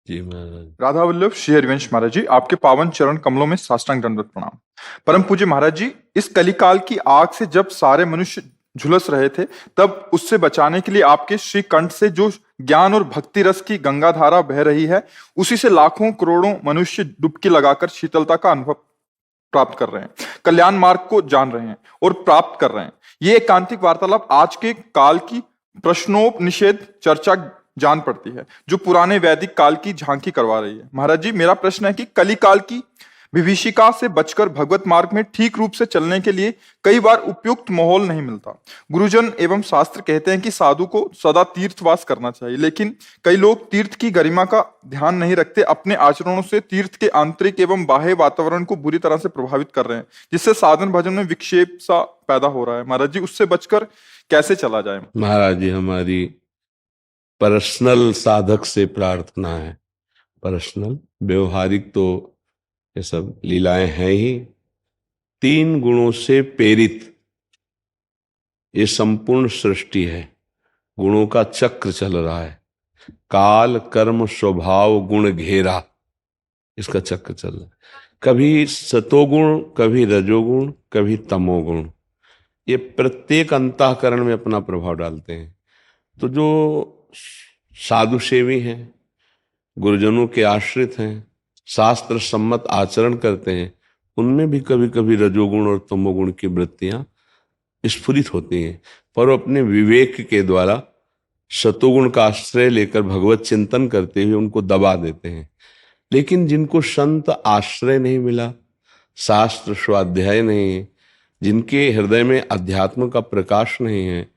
जी महाराज। राधा वल्लभ श्री हरिवंश महाराज जी, आपके पावन चरण कमलों में साष्टांग दंडवत प्रणाम। परम पूज्य महाराज जी, इस कलिकाल की आग से जब सारे मनुष्य झुलस रहे थे, तब उससे बचाने के लिए आपके श्री कंठ से जो ज्ञान और भक्ति रस की गंगा धारा बह रही है, उसी से लाखों करोड़ों मनुष्य डुबकी लगाकर शीतलता का अनुभव प्राप्त कर रहे हैं, कल्याण मार्ग को जान रहे हैं और प्राप्त कर रहे हैं। ये एकांतिक वार्तालाप आज के काल की प्रश्नोपनिषद चर्चा जान पड़ती है, जो पुराने वैदिक काल की झांकी करवा रही है। महाराज जी, मेरा प्रश्न है कि कलिकाल की विभीषिका से बचकर भगवत मार्ग में ठीक रूप से चलने के लिए कई बार उपयुक्त माहौल नहीं मिलता। गुरुजन एवं शास्त्र कहते हैं कि साधु को सदा तीर्थवास करना चाहिए, लेकिन कई लोग तीर्थ की गरिमा का ध्यान नहीं रखते, अपने आचरणों से तीर्थ के आंतरिक एवं बाह्य वातावरण को बुरी तरह से प्रभावित कर रहे हैं, जिससे साधन भजन में विक्षेप सा पैदा हो रहा है। महाराज जी, उससे बचकर कैसे चला जाए? महाराज जी, हमारी पर्सनल साधक से प्रार्थना है, पर्सनल, व्यवहारिक तो ये सब लीलाएं हैं ही। 3 गुणों से प्रेरित ये संपूर्ण सृष्टि है, गुणों का चक्र चल रहा है। काल कर्म स्वभाव गुण घेरा, इसका चक्र चल रहा है। कभी सतोगुण, कभी रजोगुण, कभी तमोगुण, ये प्रत्येक अंतःकरण में अपना प्रभाव डालते हैं। तो जो साधु सेवी हैं, गुरुजनों के आश्रित हैं, शास्त्र सम्मत आचरण करते हैं, उनमें भी कभी कभी रजोगुण और तमोगुण की वृत्तियां स्फुरित होती हैं, पर वो अपने विवेक के द्वारा सतोगुण का आश्रय लेकर भगवत चिंतन करते हुए उनको दबा देते हैं। लेकिन जिनको संत आश्रय नहीं मिला, शास्त्र स्वाध्याय नहीं है, जिनके हृदय में अध्यात्म का प्रकाश नहीं है,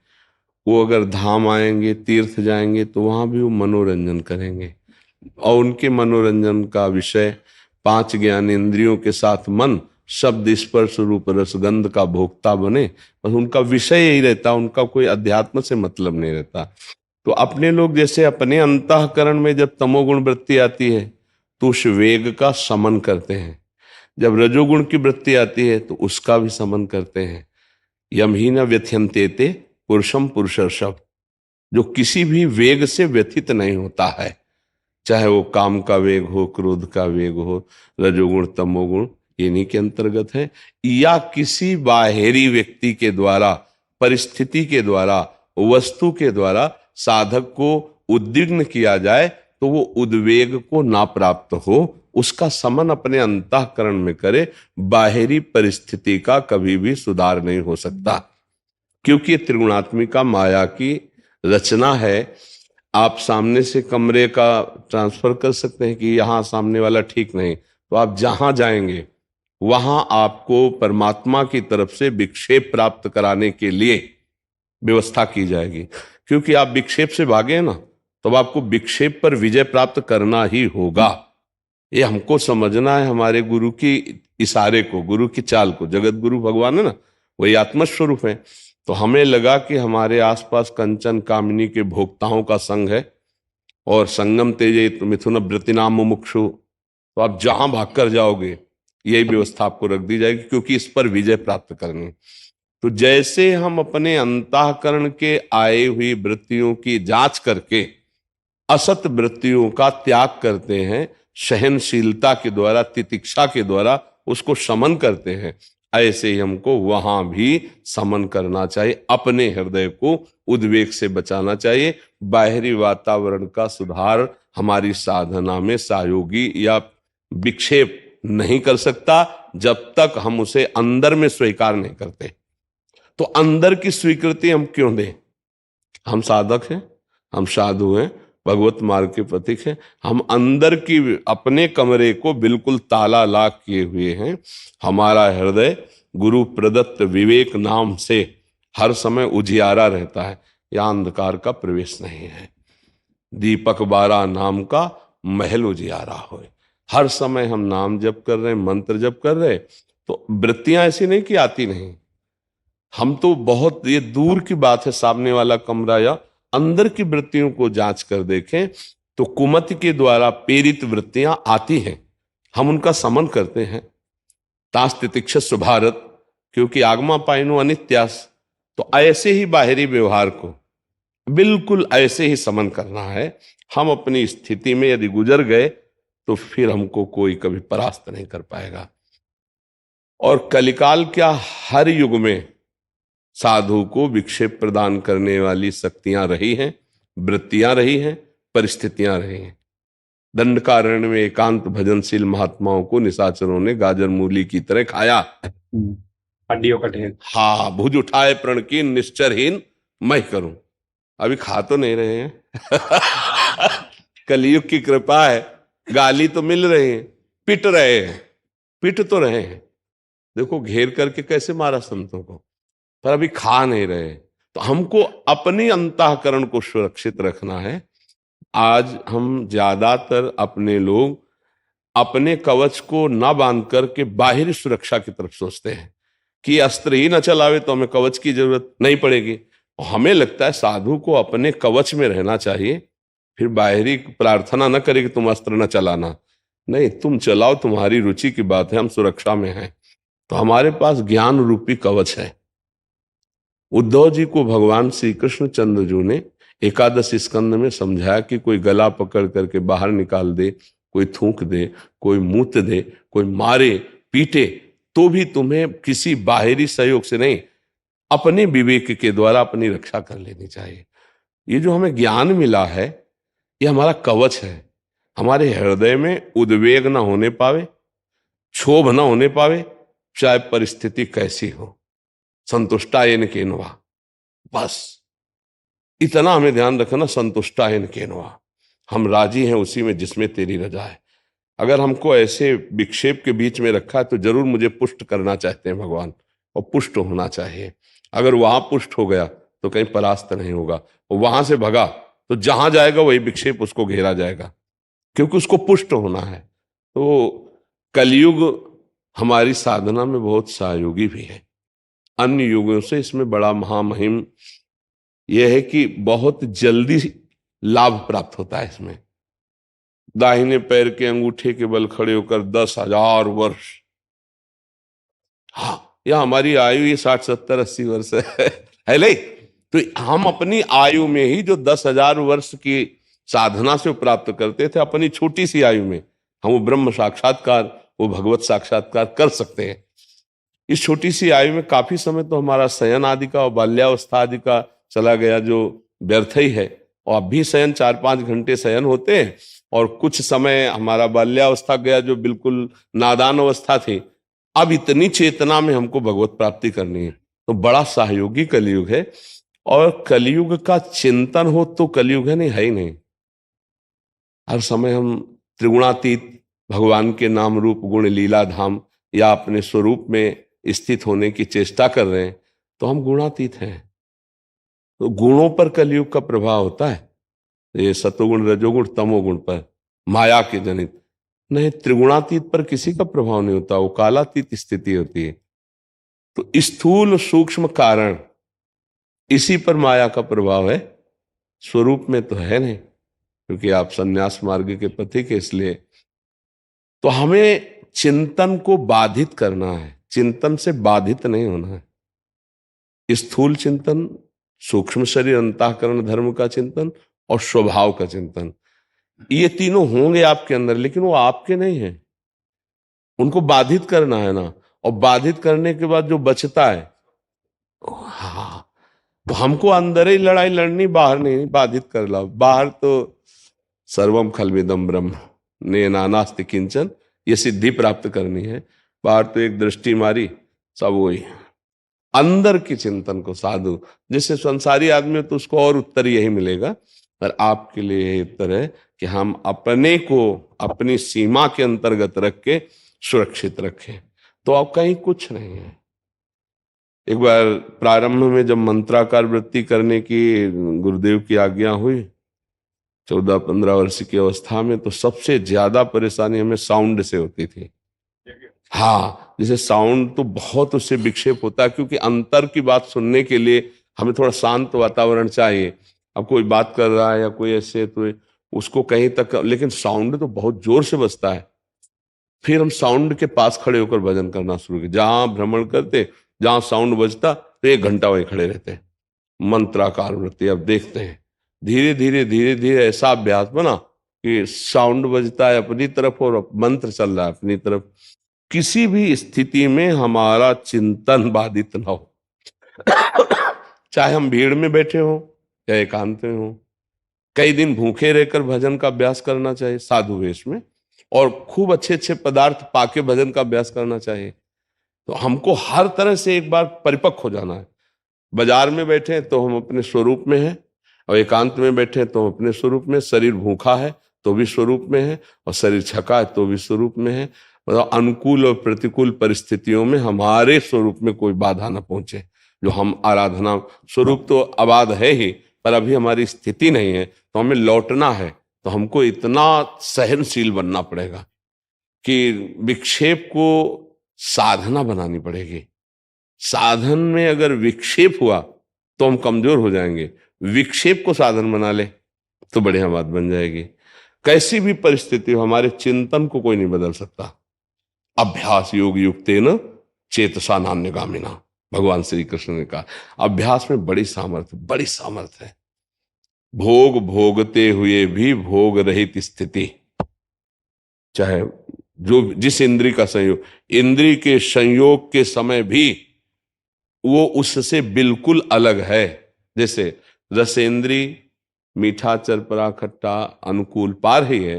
वो अगर धाम आएंगे, तीर्थ जाएंगे, तो वहां भी वो मनोरंजन करेंगे, और उनके मनोरंजन का विषय 5 ज्ञानेंद्रियों के साथ मन शब्द स्पर्श रूप रसगंध का भोक्ता बने, बस उनका विषय यही रहता, उनका कोई अध्यात्म से मतलब नहीं रहता। तो अपने लोग जैसे अपने अंतःकरण में जब तमोगुण वृत्ति आती है तो उस वेग का समन करते हैं, जब रजोगुण की वृत्ति आती है तो उसका भी समन करते हैं। यम ही न व्यथ्यन्ते पुरुषम पुरुषर्षभ, जो किसी भी वेग से व्यथित नहीं होता है, चाहे वो काम का वेग हो, क्रोध का वेग हो, रजोगुण तमोगुण इन्हीं के अंतर्गत है, या किसी बाहरी व्यक्ति के द्वारा, परिस्थिति के द्वारा, वस्तु के द्वारा साधक को उद्विग्न किया जाए तो वो उद्वेग को ना प्राप्त हो, उसका समन अपने अंतःकरण में करे। बाहरी परिस्थिति का कभी भी सुधार नहीं हो सकता, क्योंकि ये त्रिगुणात्मिका माया की रचना है। आप सामने से कमरे का ट्रांसफर कर सकते हैं कि यहाँ सामने वाला ठीक नहीं, तो आप जहां जाएंगे वहां आपको परमात्मा की तरफ से विक्षेप प्राप्त कराने के लिए व्यवस्था की जाएगी। क्योंकि आप विक्षेप से भागे ना, तो आपको विक्षेप पर विजय प्राप्त करना ही होगा। ये हमको समझना है, हमारे गुरु की इशारे को, गुरु की चाल को। जगत गुरु भगवान है ना, वही आत्मस्वरूप है। तो हमें लगा कि हमारे आसपास कंचन कामिनी के भोक्ताओं का संग है और संगम तेजे मिथुन व्रतिनाम मुमुक्षु, तो आप जहां भागकर जाओगे यही व्यवस्था आपको रख दी जाएगी, क्योंकि इस पर विजय प्राप्त करनी। तो जैसे हम अपने अंतःकरण के आए हुई वृत्तियों की जांच करके असत वृत्तियों का त्याग करते हैं, सहनशीलता के द्वारा, तितिक्षा के द्वारा उसको शमन करते हैं, ऐसे ही हमको वहां भी समन करना चाहिए। अपने हृदय को उद्वेग से बचाना चाहिए। बाहरी वातावरण का सुधार हमारी साधना में सहयोगी या विक्षेप नहीं कर सकता जब तक हम उसे अंदर में स्वीकार नहीं करते। तो अंदर की स्वीकृति हम क्यों दें? हम साधक हैं, हम साधु हैं, भगवत मार्ग के प्रतीक हैं। हम अंदर की अपने कमरे को बिल्कुल ताला लाक किए हुए हैं। हमारा हृदय गुरु प्रदत्त विवेक नाम से हर समय उजियारा रहता है, या अंधकार का प्रवेश नहीं है। दीपक बारा नाम का महल उजियारा हो। हर समय हम नाम जप कर रहे हैं, मंत्र जप कर रहे, तो वृत्तियां ऐसी नहीं कि आती नहीं। हम तो बहुत, ये दूर की बात है सामने वाला कमरा या अंदर की वृत्तियों को जांच कर देखें तो कुमति के द्वारा प्रेरित वृत्तियां आती हैं, हम उनका समन करते हैं। तास तितिक्षस्व भारत, क्योंकि आगमा पाइनो अनित्यास। तो ऐसे ही बाहरी व्यवहार को बिल्कुल ऐसे ही समन करना है। हम अपनी स्थिति में यदि गुजर गए तो फिर हमको कोई कभी परास्त नहीं कर पाएगा। और कलिकाल क्या, हर युग में साधु को विक्षेप प्रदान करने वाली शक्तियां रही हैं, वृत्तियां रही हैं, परिस्थितियां रही हैं। दंडकारण्य में एकांत भजनशील महात्माओं को निशाचरों ने गाजर मूली की तरह खाया। हड्डियों का ढेर। हाँ, भुज उठाए प्रण की निश्चरहीन मैं करूं। अभी खा तो नहीं रहे हैं कलयुग की कृपा है, गाली तो मिल रही है, पिट रहे हैं, पिट तो रहे हैं। देखो घेर करके कैसे मारा संतों को, पर अभी खा नहीं रहे। तो हमको अपनी अंतःकरण को सुरक्षित रखना है। आज हम ज्यादातर अपने लोग अपने कवच को न बांध करके बाहरी सुरक्षा की तरफ सोचते हैं कि अस्त्र ही न चलावे तो हमें कवच की जरूरत नहीं पड़ेगी। और हमें लगता है साधु को अपने कवच में रहना चाहिए, फिर बाहरी प्रार्थना न करे कि तुम अस्त्र न चलाना। नहीं, तुम चलाओ, तुम्हारी रुचि की बात है, हम सुरक्षा में हैं। तो हमारे पास ज्ञान रूपी कवच है। उद्धव जी को भगवान श्री कृष्ण चंद्रजू ने एकादश स्कंद में समझाया कि कोई गला पकड़ करके बाहर निकाल दे, कोई थूक दे, कोई मूत दे, कोई मारे पीटे, तो भी तुम्हें किसी बाहरी सहयोग से नहीं, अपने विवेक के द्वारा अपनी रक्षा कर लेनी चाहिए। ये जो हमें ज्ञान मिला है, ये हमारा कवच है। हमारे हृदय में उद्वेग ना होने पावे, क्षोभ ना होने पावे, चाहे परिस्थिति कैसी हो। संतुष्टायन केनवा, बस इतना हमें ध्यान रखना। संतुष्टायन केनवा, हम राजी हैं उसी में जिसमें तेरी रजा है। अगर हमको ऐसे विक्षेप के बीच में रखा है तो जरूर मुझे पुष्ट करना चाहते हैं भगवान, और पुष्ट होना चाहिए। अगर वहां पुष्ट हो गया तो कहीं परास्त नहीं होगा, और वहां से भगा तो जहां जाएगा वही विक्षेप उसको घेरा जाएगा, क्योंकि उसको पुष्ट होना है। तो कलयुग हमारी साधना में बहुत सहयोगी भी है। अन्य युगों से इसमें बड़ा महामहिम यह है कि बहुत जल्दी लाभ प्राप्त होता है इसमें। दाहिने पैर के अंगूठे के बल खड़े होकर 10,000 वर्ष, हाँ, या हमारी आयु ये 60, 70, 80 वर्ष है नहीं? तो हम अपनी आयु में ही जो 10,000 वर्ष की साधना से प्राप्त करते थे, अपनी छोटी सी आयु में हम वो ब्रह्म साक्षात्कार, वो भगवत साक्षात्कार कर सकते हैं। इस छोटी सी आयु में काफी समय तो हमारा शयन आदि का और बाल्यावस्था आदि का चला गया, जो व्यर्थ ही है। और अब भी शयन 4-5 घंटे शयन होते हैं, और कुछ समय हमारा बाल्यावस्था गया जो बिल्कुल नादान अवस्था थी। अब इतनी चेतना में हमको भगवत प्राप्ति करनी है, तो बड़ा सहयोगी कलयुग है। और कलयुग का चिंतन हो तो कलयुग है नहीं, है ही नहीं। हर समय हम त्रिगुणातीत भगवान के नाम रूप गुण लीला धाम या अपने स्वरूप में स्थित होने की चेष्टा कर रहे हैं, तो हम गुणातीत हैं। तो गुणों पर कलयुग का प्रभाव होता है। ये सतोगुण रजोगुण तमोगुण पर माया के जनित नहीं, त्रिगुणातीत पर किसी का प्रभाव नहीं होता, वो कालातीत स्थिति होती है। तो स्थूल सूक्ष्म कारण इसी पर माया का प्रभाव है, स्वरूप में तो है नहीं, क्योंकि आप संन्यास मार्ग के पथिक है। इसलिए तो हमें चिंतन को बाधित करना है, चिंतन से बाधित नहीं होना है। स्थूल चिंतन, सूक्ष्म शरीर अंतःकरण धर्म का चिंतन और स्वभाव का चिंतन, ये तीनों होंगे आपके अंदर, लेकिन वो आपके नहीं है, उनको बाधित करना है ना। और बाधित करने के बाद जो बचता है, हाँ, तो हमको अंदर ही लड़ाई लड़नी, बाहर नहीं बाधित कर ला। बाहर तो सर्वम खलविदम ब्रह्म ने नानास्ति किंचन, ये सिद्धि प्राप्त करनी है। बाहर तो एक दृष्टि मारी, सब वही। अंदर की चिंतन को साधु, जैसे संसारी आदमी तो उसको और उत्तर यही मिलेगा, पर आपके लिए यही उत्तर है कि हम अपने को अपनी सीमा के अंतर्गत रख के सुरक्षित रखें, तो आप कहीं कुछ नहीं है। एक बार प्रारंभ में जब मंत्राकार वृत्ति करने की गुरुदेव की आज्ञा हुई 14-15 वर्ष की अवस्था में, तो सबसे ज्यादा परेशानी हमें साउंड से होती थी। हाँ, जैसे साउंड तो बहुत उससे विक्षेप होता है, क्योंकि अंतर की बात सुनने के लिए हमें थोड़ा शांत वातावरण चाहिए। अब कोई बात कर रहा है या कोई ऐसे, तो उसको कहीं तक, लेकिन साउंड तो बहुत जोर से बजता है। फिर हम साउंड के पास खड़े होकर भजन करना शुरू किया। जहां भ्रमण करते, जहां साउंड बजता, तो 1 घंटा वहीं खड़े रहते, मंत्राकार वृत्ति। अब देखते हैं धीरे धीरे धीरे धीरे ऐसा अभ्यास बना कि साउंड बजता है अपनी तरफ और मंत्र चल रहा है अपनी तरफ। किसी भी स्थिति में हमारा चिंतन बाधित ना हो, चाहे हम भीड़ में बैठे हो या एकांत में हो। कई दिन भूखे रहकर भजन का अभ्यास करना चाहिए साधु वेश में, और खूब अच्छे अच्छे पदार्थ पाके भजन का अभ्यास करना चाहिए। तो हमको हर तरह से एक बार परिपक्व हो जाना है। बाजार में बैठे तो हम अपने स्वरूप में हैं, और एकांत में बैठे तो हम अपने स्वरूप में। शरीर भूखा है तो भी स्वरूप में है, और शरीर छका है तो भी स्वरूप में है। मतलब अनुकूल और प्रतिकूल परिस्थितियों में हमारे स्वरूप में कोई बाधा न पहुंचे। जो हम आराधना, स्वरूप तो आबाद है ही, पर अभी हमारी स्थिति नहीं है, तो हमें लौटना है। तो हमको इतना सहनशील बनना पड़ेगा कि विक्षेप को साधना बनानी पड़ेगी। साधन में अगर विक्षेप हुआ तो हम कमजोर हो जाएंगे, विक्षेप को साधन बना ले तो बढ़िया बात बन जाएगी। कैसी भी परिस्थिति हो, हमारे चिंतन को कोई नहीं बदल सकता। अभ्यास योग युक्तेन चेतसा नान्यगामिना, भगवान श्री कृष्ण ने कहा। अभ्यास में बड़ी सामर्थ्य है। भोग भोगते हुए भी भोग रहित स्थिति, चाहे जो जिस इंद्री का संयोग, इंद्री के संयोग के समय भी वो उससे बिल्कुल अलग है। जैसे रसेंद्री मीठा चरपरा खट्टा अनुकूल पार ही है,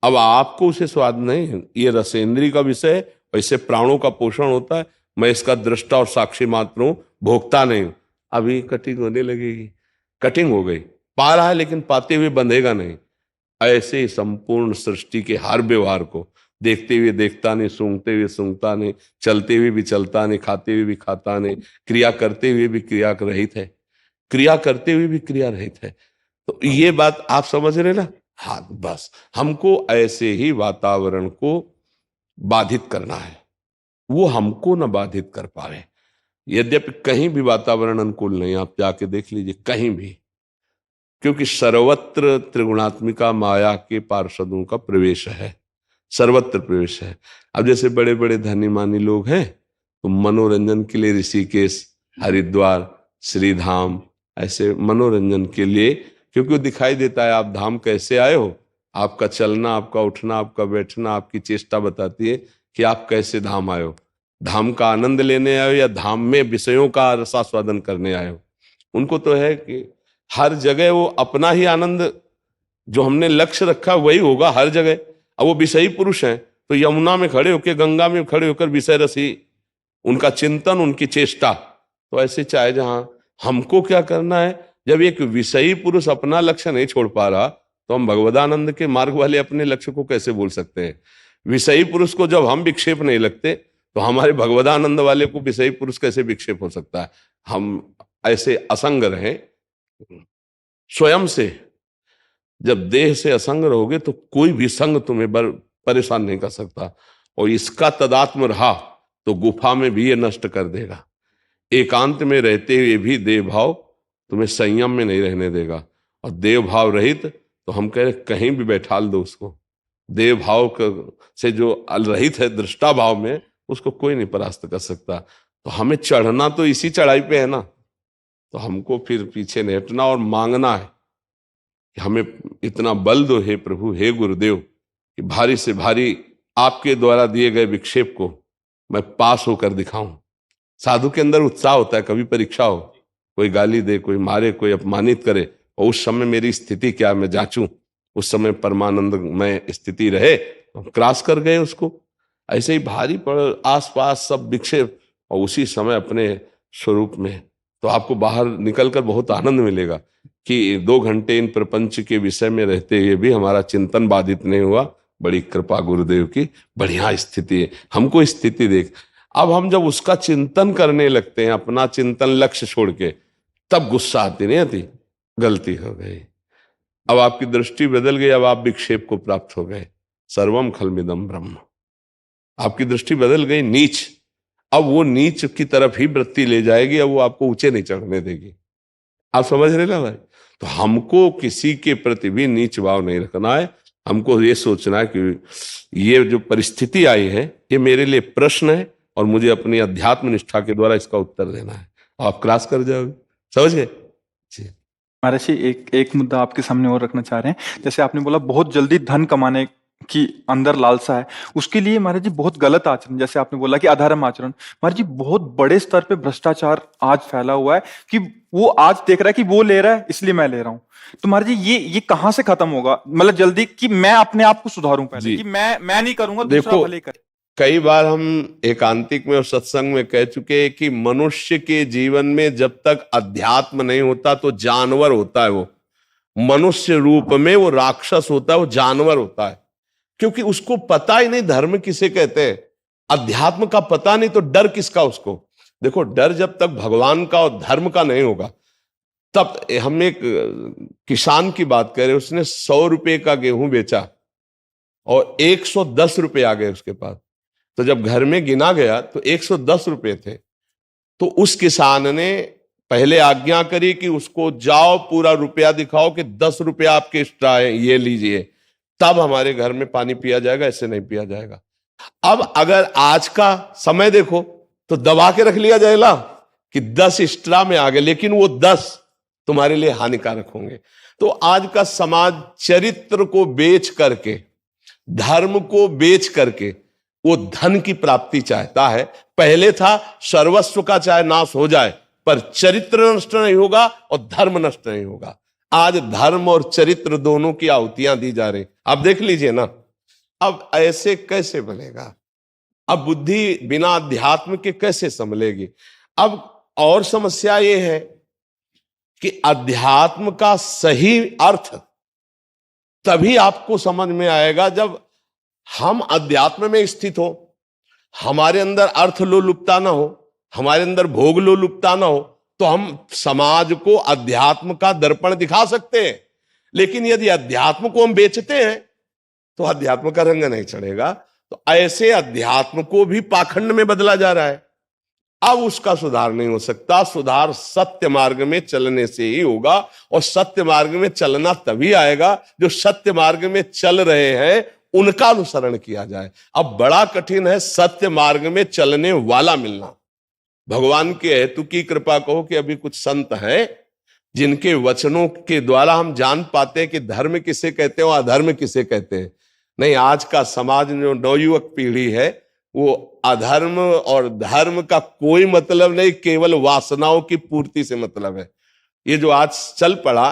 अब आपको उसे स्वाद नहीं है, ये रसेंद्री का विषय है, वैसे प्राणों का पोषण होता है। मैं इसका दृष्टा और साक्षी मात्र हूं, भोगता नहीं हूं। अभी कटिंग होने लगेगी, कटिंग हो गई, पा रहा है लेकिन पाते हुए बंधेगा नहीं। ऐसे ही संपूर्ण सृष्टि के हर व्यवहार को देखते हुए देखता नहीं, सूंघते हुए सूंघता नहीं, चलते हुए भी चलता नहीं, खाते हुए भी खाता नहीं, क्रिया करते हुए भी क्रिया रहित है, क्रिया करते हुए भी क्रिया रहित है। तो ये बात आप समझ रहे ना। हाँ, बस हमको ऐसे ही वातावरण को बाधित करना है, वो हमको न बाधित कर पाए। यद्यपि कहीं भी वातावरण अनुकूल नहीं, आप जाके देख लीजिए कहीं भी, क्योंकि सर्वत्र त्रिगुणात्मिका माया के पार्षदों का प्रवेश है, सर्वत्र प्रवेश है। अब जैसे बड़े बड़े धनी मानी लोग हैं, तो मनोरंजन के लिए ऋषिकेश, हरिद्वार, श्रीधाम, ऐसे मनोरंजन के लिए, क्योंकि वो दिखाई देता है आप धाम कैसे आए हो। आपका चलना, आपका उठना, आपका बैठना, आपकी चेष्टा बताती है कि आप कैसे धाम आए हो। धाम का आनंद लेने आए हो या धाम में विषयों का रसास्वादन करने आए हो। उनको तो है कि हर जगह वो अपना ही आनंद, जो हमने लक्ष्य रखा वही होगा हर जगह। अब वो विषयी पुरुष हैं, तो यमुना में खड़े होकर, गंगा में खड़े होकर विषय रसी उनका चिंतन, उनकी चेष्टा। तो ऐसे चाहे जहां, हमको क्या करना है, जब एक विषयी पुरुष अपना लक्ष्य नहीं छोड़ पा रहा, तो हम भगवदानंद के मार्ग वाले अपने लक्ष्य को कैसे बोल सकते हैं। विषयी पुरुष को जब हम विक्षेप नहीं लगते, तो हमारे भगवदानंद वाले को विषयी पुरुष कैसे विक्षेप हो सकता है। हम ऐसे असंग रहें, स्वयं से जब देह से असंग रहोगे तो कोई भी संग तुम्हें परेशान नहीं कर सकता। और इसका तदात्म रहा तो गुफा में भी ये नष्ट कर देगा। एकांत में रहते हुए भी देव भाव तुम्हें संयम में नहीं रहने देगा। और देव भाव रहित तो हम कह रहे कहीं भी बैठाल दो उसको। देव भाव से जो अलरहित है दृष्टा भाव में, उसको कोई नहीं परास्त कर सकता। तो हमें चढ़ना तो इसी चढ़ाई पे है ना, तो हमको फिर पीछे नहीं हटना और मांगना है कि हमें इतना बल दो हे प्रभु, हे गुरुदेव, कि भारी से भारी आपके द्वारा दिए गए विक्षेप को मैं पास होकर दिखाऊं। साधु के अंदर उत्साह होता है, कभी परीक्षा हो, कोई गाली दे, कोई मारे, कोई अपमानित करे, और उस समय मेरी स्थिति क्या मैं जांचूं। उस समय परमानंद में स्थिति रहे, हम क्रॉस कर गए उसको। ऐसे ही भारी पड़ आसपास सब विक्षेप, और उसी समय अपने स्वरूप में, तो आपको बाहर निकलकर बहुत आनंद मिलेगा कि 2 घंटे इन प्रपंच के विषय में रहते हुए भी हमारा चिंतन बाधित नहीं हुआ। बड़ी कृपा गुरुदेव की, बढ़िया स्थिति है। हमको स्थिति देख, अब हम जब उसका चिंतन करने लगते हैं, अपना चिंतन लक्ष्य छोड़ के, तब गुस्सा आती नहीं आती, गलती हो गई, अब आपकी दृष्टि बदल गई, अब आप विक्षेप को प्राप्त हो गए। सर्वम खलमिदम ब्रह्म, आपकी दृष्टि बदल गई नीच, अब वो नीच की तरफ ही वृत्ति ले जाएगी, अब वो आपको ऊंचे नहीं चढ़ने देगी। आप समझ रहे ना भाई? तो हमको किसी के प्रति भी नीच भाव नहीं रखना है। हमको ये सोचना है कि ये जो परिस्थिति आई है ये मेरे लिए प्रश्न है, और मुझे अपनी अध्यात्म निष्ठा के द्वारा इसका उत्तर देना है। आप क्रॉस कर जाओगे, समझ गए जी। महाराज जी, एक मुद्दा आपके सामने और रखना चाह रहे हैं। जैसे आपने बोला बहुत जल्दी धन कमाने की अंदर लालसा है, उसके लिए महाराज जी बहुत गलत आचरण, जैसे आपने बोला कि अधर्म आचरण, महाराज जी बहुत बड़े स्तर पे भ्रष्टाचार आज फैला हुआ है कि वो आज देख रहा है कि वो ले रहा है इसलिए मैं ले रहा हूं। तो महाराज जी ये कहां से खत्म होगा? मतलब जल्दी कि मैं अपने आप को सुधारूं पहले, कि मैं नहीं करूंगा, दूसरा देखो, भले करे। कई बार हम एकांतिक में और सत्संग में कह चुके हैं कि मनुष्य के जीवन में जब तक अध्यात्म नहीं होता तो जानवर होता है। वो मनुष्य रूप में वो राक्षस होता है, वो जानवर होता है, क्योंकि उसको पता ही नहीं धर्म किसे कहते हैं, अध्यात्म का पता नहीं, तो डर किसका उसको। देखो, डर जब तक भगवान का और धर्म का नहीं होगा, तब हम एक किसान की बात करें, उसने 100 रुपए का गेहूं बेचा और 110 रुपए आ गए उसके पास। तो जब घर में गिना गया तो 110 रुपए थे। तो उस किसान ने पहले आज्ञा करी कि उसको जाओ पूरा रुपया दिखाओ कि 10 रुपया आपके एक्स्ट्रा है, ये लीजिए, तब हमारे घर में पानी पिया जाएगा, ऐसे नहीं पिया जाएगा। अब अगर आज का समय देखो तो दबा के रख लिया जाएगा कि 10 एक्स्ट्रा में आ गए, लेकिन वो 10 तुम्हारे लिए हानिकारक होंगे। तो आज का समाज चरित्र को बेच करके, धर्म को बेच करके वो धन की प्राप्ति चाहता है। पहले था सर्वस्व का चाहे नाश हो जाए पर चरित्र नष्ट नहीं होगा और धर्म नष्ट नहीं होगा। आज धर्म और चरित्र दोनों की आहुतियां दी जा रही, आप देख लीजिए ना। अब ऐसे कैसे बनेगा? अब बुद्धि बिना अध्यात्म के कैसे संभलेगी? अब और समस्या ये है कि अध्यात्म का सही अर्थ तभी आपको समझ में आएगा जब हम अध्यात्म में स्थित हो, हमारे अंदर अर्थ लोलुपता ना हो, हमारे अंदर भोग लोलुपता ना हो, तो हम समाज को अध्यात्म का दर्पण दिखा सकते हैं। लेकिन यदि अध्यात्म को हम बेचते हैं तो अध्यात्म का रंग नहीं चढ़ेगा। तो ऐसे अध्यात्म को भी पाखंड में बदला जा रहा है। अब उसका सुधार नहीं हो सकता। सुधार सत्य मार्ग में चलने से ही होगा, और सत्य मार्ग में चलना तभी आएगा जो सत्य मार्ग में चल रहे हैं उनका अनुसरण किया जाए। अब बड़ा कठिन है सत्य मार्ग में चलने वाला मिलना। भगवान के हेतु की कृपा कहो कि अभी कुछ संत हैं जिनके वचनों के द्वारा हम जान पाते हैं कि धर्म किसे कहते हैं और अधर्म किसे कहते हैं। नहीं, आज का समाज जो नवयुवक पीढ़ी है वो अधर्म और धर्म का कोई मतलब नहीं, केवल वासनाओं की पूर्ति से मतलब है। ये जो आज चल पड़ा,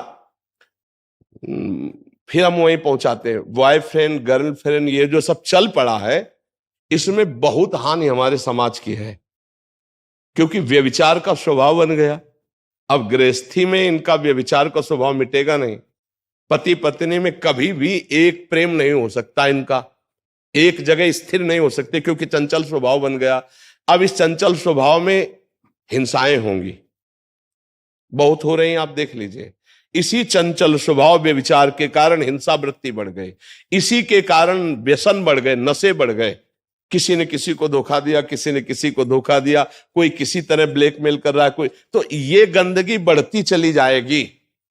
फिर हम वहीं पहुंचाते हैं, बॉयफ्रेंड गर्लफ्रेंड, ये जो सब चल पड़ा है, इसमें बहुत हानि हमारे समाज की है, क्योंकि व्यभिचार का स्वभाव बन गया। अब गृहस्थी में इनका व्यभिचार का स्वभाव मिटेगा नहीं। पति पत्नी में कभी भी एक प्रेम नहीं हो सकता, इनका एक जगह स्थिर नहीं हो सकते, क्योंकि चंचल स्वभाव बन गया। अब इस चंचल स्वभाव में हिंसाएं होंगी, बहुत हो रही हैं, आप देख लीजिए। इसी चंचल स्वभाव व्यभिचार के कारण हिंसा वृत्ति बढ़ गई, इसी के कारण व्यसन बढ़ गए, नशे बढ़ गए। किसी ने किसी को धोखा दिया, किसी ने किसी को धोखा दिया, कोई किसी तरह ब्लैकमेल कर रहा है, कोई। तो ये गंदगी बढ़ती चली जाएगी,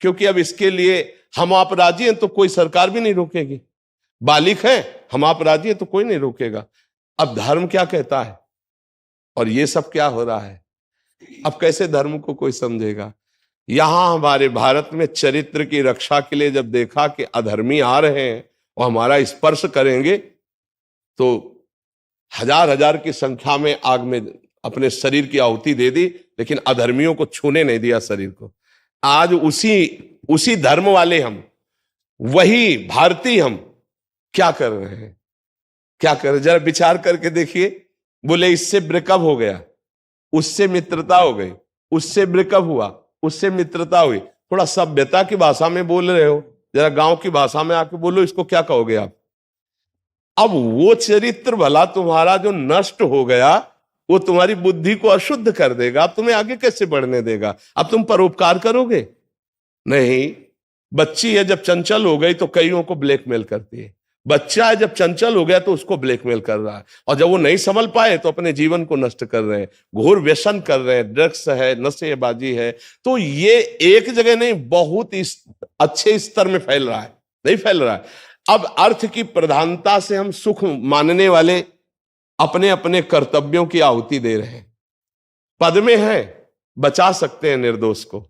क्योंकि अब इसके लिए हम आप राजी हैं तो कोई सरकार भी नहीं रोकेगी। बालिक है, हम आप राजी हैं तो कोई नहीं रोकेगा। अब धर्म क्या कहता है और ये सब क्या हो रहा है, अब कैसे धर्म को कोई समझेगा। यहां हमारे भारत में चरित्र की रक्षा के लिए जब देखा कि अधर्मी आ रहे हैं और हमारा स्पर्श करेंगे, तो हजार हजार की संख्या में आग में अपने शरीर की आहुति दे दी, लेकिन अधर्मियों को छूने नहीं दिया शरीर को। आज उसी धर्म वाले हम, वही भारतीय हम क्या कर रहे हैं, क्या कर रहे हैं, जरा विचार करके देखिए। बोले इससे ब्रेकअप हो गया, उससे मित्रता हो गई, उससे ब्रेकअप हुआ, उससे मित्रता हुई। थोड़ा सभ्यता की भाषा में बोल रहे हो, जरा गांव की भाषा में आके बोलो, इसको क्या कहोगे आप। अब वो चरित्र भला तुम्हारा जो नष्ट हो गया, वो तुम्हारी बुद्धि को अशुद्ध कर देगा, अब तुम्हें आगे कैसे बढ़ने देगा। अब तुम परोपकार करोगे नहीं। बच्ची है जब चंचल हो गई तो कईयों को ब्लैकमेल करती है, बच्चा है जब चंचल हो गया तो उसको ब्लैकमेल कर रहा है, और जब वो नहीं संभल पाए तो अपने जीवन को नष्ट कर रहे हैं, घोर व्यसन कर रहे हैं, ड्रग्स है, नशेबाजी है। तो ये एक जगह नहीं, बहुत अच्छे स्तर में फैल रहा है, नहीं फैल रहा है। अब अर्थ की प्रधानता से हम सुख मानने वाले अपने अपने कर्तव्यों की आहुति दे रहे हैं। पद में है, बचा सकते हैं निर्दोष को,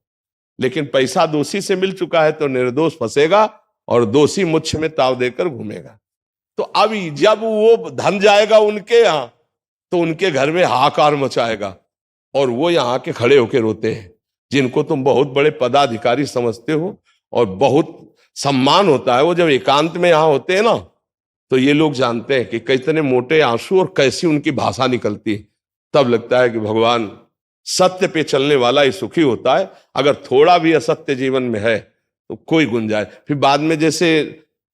लेकिन पैसा दोषी से मिल चुका है तो निर्दोष फंसेगा और दोषी मुच्छ में ताव देकर घूमेगा। तो अब जब वो धन जाएगा उनके यहां, तो उनके घर में हाहाकार मचाएगा, और वो यहां के खड़े होकर रोते हैं, जिनको तुम बहुत बड़े पदाधिकारी समझते हो और बहुत सम्मान होता है। वो जब एकांत में यहां होते हैं ना, तो ये लोग जानते हैं कि कितने मोटे आंसू और कैसी उनकी भाषा निकलती है। तब लगता है कि भगवान, सत्य पे चलने वाला ही सुखी होता है, अगर थोड़ा भी असत्य जीवन में है तो कोई गुंजाइश। फिर बाद में जैसे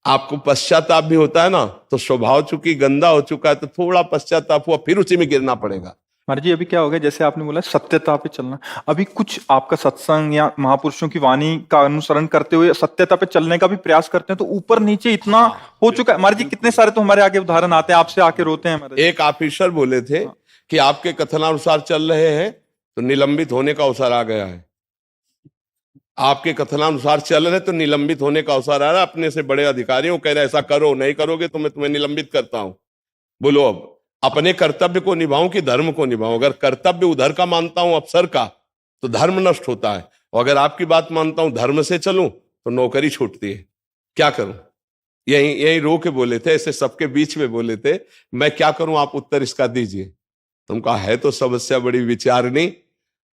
आपको पश्चाताप भी होता है ना, तो स्वभाव चूंकि गंदा हो चुका है तो थोड़ा पश्चाताप हुआ, फिर उसी में गिरना पड़ेगा। महाराज जी अभी क्या हो गया, जैसे आपने बोला सत्यता पे चलना, अभी कुछ आपका सत्संग या महापुरुषों की वाणी का अनुसरण करते हुए सत्यता पे चलने का भी प्रयास करते हैं, तो ऊपर नीचे इतना हो चुका है। महाराज जी कितने सारे तो हमारे आगे उदाहरण आते हैं, आपसे आके रोते हैं महाराज। एक ऑफिसर बोले थे कि आपके कथनानुसार चल रहे हैं तो निलंबित होने का अवसर आ गया है, आपके कथनानुसार चल रहे तो निलंबित होने का अवसर आ रहा है। अपने से बड़े अधिकारियों कह रहे ऐसा करो, नहीं करोगे तो मैं तुम्हें निलंबित करता हूं। बोलो अब अपने कर्तव्य को निभाऊं कि धर्म को निभाऊं। अगर कर्तव्य उधर का मानता हूं अफसर का, तो धर्म नष्ट होता है, और अगर आपकी बात मानता हूं धर्म से चलूं तो नौकरी छूटती है। क्या करूं? यही रो के बोले थे, ऐसे सबके बीच में बोले थे। मैं क्या करूं, आप उत्तर इसका दीजिए। तुम कहा है तो समस्या बड़ी विचारनी,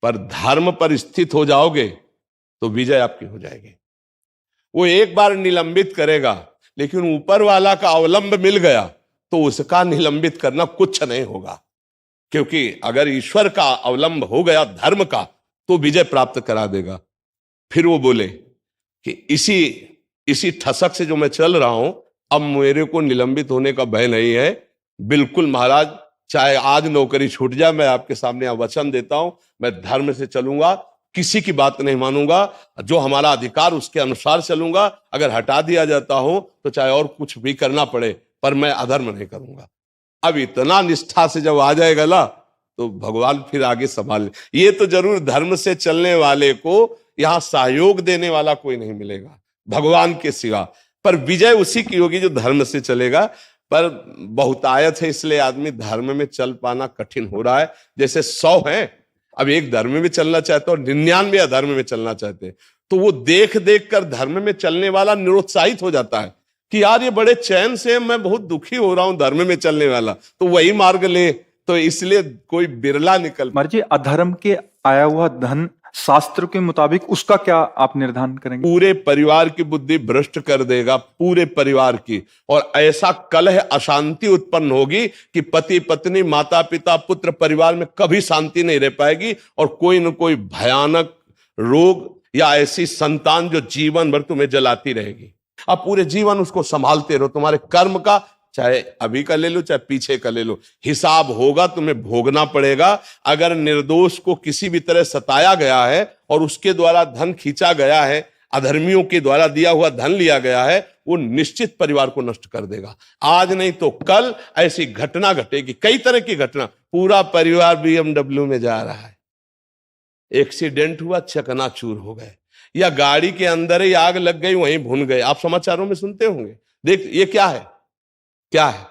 पर धर्म पर स्थित हो जाओगे तो विजय आपकी हो जाएगी। वो एक बार निलंबित करेगा, लेकिन ऊपर वाला का अवलंब मिल गया तो उसका निलंबित करना कुछ नहीं होगा, क्योंकि अगर ईश्वर का अवलंब हो गया धर्म का, तो विजय प्राप्त करा देगा। फिर वो बोले कि इसी ठसक से जो मैं चल रहा हूं, अब मेरे को निलंबित होने का भय नहीं है। बिल्कुल महाराज, चाहे आज नौकरी छूट जाए, मैं आपके सामने वचन देता हूं, मैं धर्म से चलूंगा, किसी की बात नहीं मानूंगा, जो हमारा अधिकार उसके अनुसार चलूंगा। अगर हटा दिया जाता हो तो चाहे और कुछ भी करना पड़े, पर मैं अधर्म नहीं करूंगा। अब इतना निष्ठा से जब आ जाएगा ना, तो भगवान फिर आगे संभाल। ये तो जरूर धर्म से चलने वाले को यहां सहयोग देने वाला कोई नहीं मिलेगा भगवान के सिवा, पर विजय उसी की होगी जो धर्म से चलेगा। पर बहुतायत है, इसलिए आदमी धर्म में चल पाना कठिन हो रहा है। जैसे 100 हैं, अब एक धर्म में चलना चाहते और 99 अधर्म में चलना चाहते, तो वो देख देख कर धर्म में चलने वाला निरुत्साहित हो जाता है कि यार ये बड़े चैन से, मैं बहुत दुखी हो रहा हूं धर्म में चलने वाला, तो वही मार्ग ले। तो इसलिए कोई बिरला निकल। महाराज जी अधर्म के आया हुआ धन शास्त्र के मुताबिक उसका क्या आप निर्धारण करेंगे? पूरे परिवार की बुद्धि भ्रष्ट कर देगा, पूरे परिवार की, और ऐसा कलह अशांति उत्पन्न होगी कि पति पत्नी, माता पिता, पुत्र, परिवार में कभी शांति नहीं रह पाएगी, और कोई न कोई भयानक रोग या ऐसी संतान जो जीवन भर तुम्हें जलाती रहेगी। अब पूरे जीवन उसको संभालते रहो। तुम्हारे कर्म का, चाहे अभी का ले लो चाहे पीछे का ले लो, हिसाब होगा, तुम्हें भोगना पड़ेगा। अगर निर्दोष को किसी भी तरह सताया गया है और उसके द्वारा धन खींचा गया है, अधर्मियों के द्वारा दिया हुआ धन लिया गया है, वो निश्चित परिवार को नष्ट कर देगा। आज नहीं तो कल ऐसी घटना घटेगी, कई तरह की घटना। पूरा परिवार BMW में जा रहा है, एक्सीडेंट हुआ, चकनाचूर हो गए, या गाड़ी के अंदर ही आग लग गई, वहीं भुन गए। आप समाचारों में सुनते होंगे। देख ये क्या है, क्या है?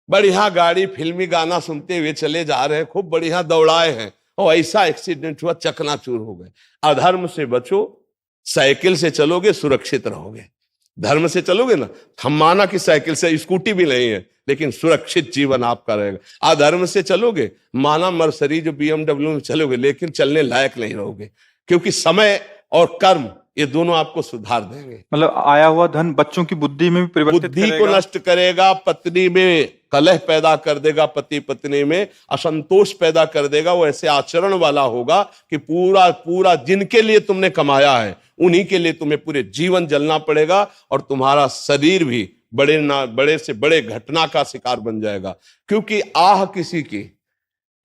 बढ़िया गाड़ी, फिल्मी गाना सुनते हुए चले जा रहे हैं, खूब बढ़िया दौड़ाए हैं, और ऐसा एक्सीडेंट हुआ, चकनाचूर हो गए। अधर्म से बचो, साइकिल से चलोगे सुरक्षित रहोगे। धर्म से चलोगे ना, हम माना कि साइकिल से, स्कूटी भी नहीं है, लेकिन सुरक्षित जीवन आपका रहेगा। अधर्म से चलोगे, माना मर्सरी जो BMW में चलोगे, लेकिन चलने लायक नहीं रहोगे, क्योंकि समय और कर्म ये दोनों आपको सुधार देंगे। मतलब आया हुआ धन बच्चों की बुद्धि में भी परिवर्तित बुद्धि को करेगा। नष्ट करेगा, पत्नी में कलह पैदा कर देगा, पति पत्नी में असंतोष पैदा कर देगा। वो ऐसे आचरण वाला होगा कि पूरा पूरा जिनके लिए तुमने कमाया है उन्हीं के लिए तुम्हें पूरे जीवन जलना पड़ेगा, और तुम्हारा शरीर भी बड़े से बड़े घटना का शिकार बन जाएगा। क्योंकि आह किसी की,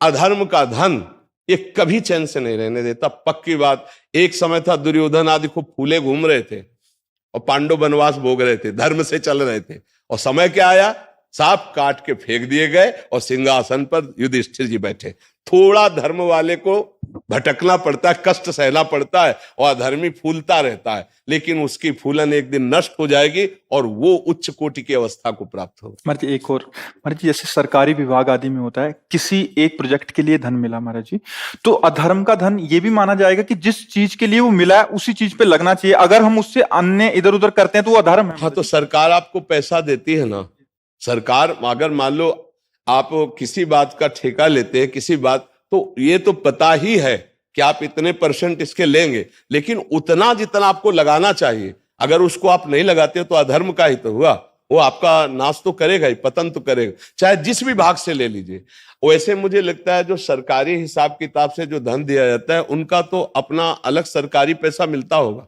अधर्म का धन ये कभी चैन से नहीं रहने देता। पक्की बात, एक समय था दुर्योधन आदि खूब फूले घूम रहे थे और पांडव वनवास भोग रहे थे, धर्म से चल रहे थे, और समय क्या आया, सांप काट के फेंक दिए गए और सिंहासन पर युधिष्ठिर जी बैठे। थोड़ा धर्म वाले को भटकना पड़ता है, कष्ट सहना पड़ता है, और अधर्मी फूलता रहता है, लेकिन उसकी फूलन एक दिन नष्ट हो जाएगी और वो उच्च कोटि की अवस्था को प्राप्त होगा। महाराज जी एक और, महाराज जी जैसे सरकारी विभाग आदि में होता है, किसी एक प्रोजेक्ट के लिए धन मिला महाराज जी, तो अधर्म का धन ये भी माना जाएगा कि जिस चीज के लिए वो मिला है उसी चीज पे लगना चाहिए, अगर हम उससे अन्य इधर उधर करते हैं तो वो अधर्म है। हाँ, तो सरकार आपको पैसा देती है ना। सरकार अगर मान लो आप किसी बात का ठेका लेते हैं, किसी बात, तो ये तो पता ही है कि आप इतने % इसके लेंगे, लेकिन उतना जितना आपको लगाना चाहिए, अगर उसको आप नहीं लगाते तो अधर्म का ही तो हुआ। वो आपका नाश तो करेगा ही, पतन तो करेगा, चाहे जिस भी भाग से ले लीजिए। वैसे मुझे लगता है जो सरकारी हिसाब किताब से जो धन दिया जाता है, उनका तो अपना अलग सरकारी पैसा मिलता होगा।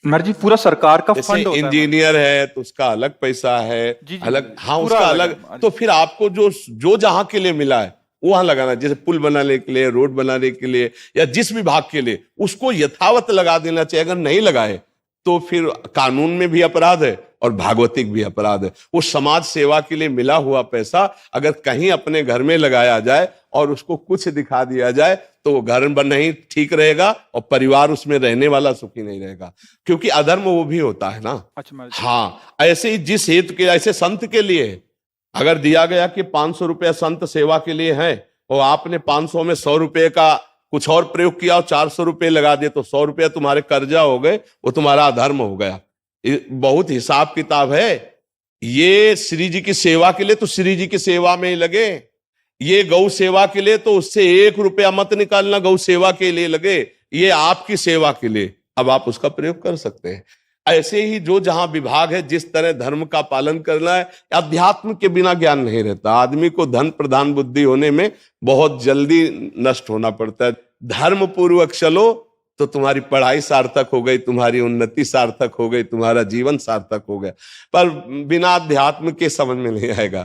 महाराज जी पूरा सरकार का जैसे फंड होता है। इंजीनियर है तो उसका अलग पैसा है, जी, जी, अलग, जी, हाँ पूरा उसका अलग अलग। है। तो फिर आपको जो जहां के लिए मिला है वहां लगाना, जैसे पुल बनाने के लिए, रोड बनाने के लिए, या जिस भी भाग के लिए, उसको यथावत लगा देना चाहिए। अगर नहीं लगाए तो फिर कानून में भी अपराध है और भागवतिक भी अपराध है। वो समाज सेवा के लिए मिला हुआ पैसा अगर कहीं अपने घर में लगाया जाए और उसको कुछ दिखा दिया जाए, तो वो घर नहीं ठीक रहेगा और परिवार उसमें रहने वाला सुखी नहीं रहेगा, क्योंकि अधर्म वो भी होता है ना। अच्छा महाराज जी। हाँ, ऐसे ही जिस हेतु के, ऐसे संत के लिए अगर दिया गया कि 500 रुपया संत सेवा के लिए है, और आपने 500 में 100 रुपये का कुछ और प्रयोग किया और 400 रुपये लगा दिए, तो 100 रुपया तुम्हारे कर्जा हो गए, वो तुम्हारा अधर्म हो गया। बहुत हिसाब किताब है। ये श्री जी की सेवा के लिए तो श्री जी की सेवा में ही लगे, ये गौ सेवा के लिए तो उससे 1 रुपया मत निकालना, गौ सेवा के लिए लगे, ये आपकी सेवा के लिए, अब आप उसका प्रयोग कर सकते हैं। ऐसे ही जो जहां विभाग है, जिस तरह धर्म का पालन करना है, अध्यात्म के बिना ज्ञान नहीं रहता। आदमी को धन प्रधान बुद्धि होने में बहुत जल्दी नष्ट होना पड़ता है। धर्म पूर्वक चलो तो तुम्हारी पढ़ाई सार्थक हो गई, तुम्हारी उन्नति सार्थक हो गई, तुम्हारा जीवन सार्थक हो गया, पर बिना अध्यात्म के समझ में नहीं आएगा।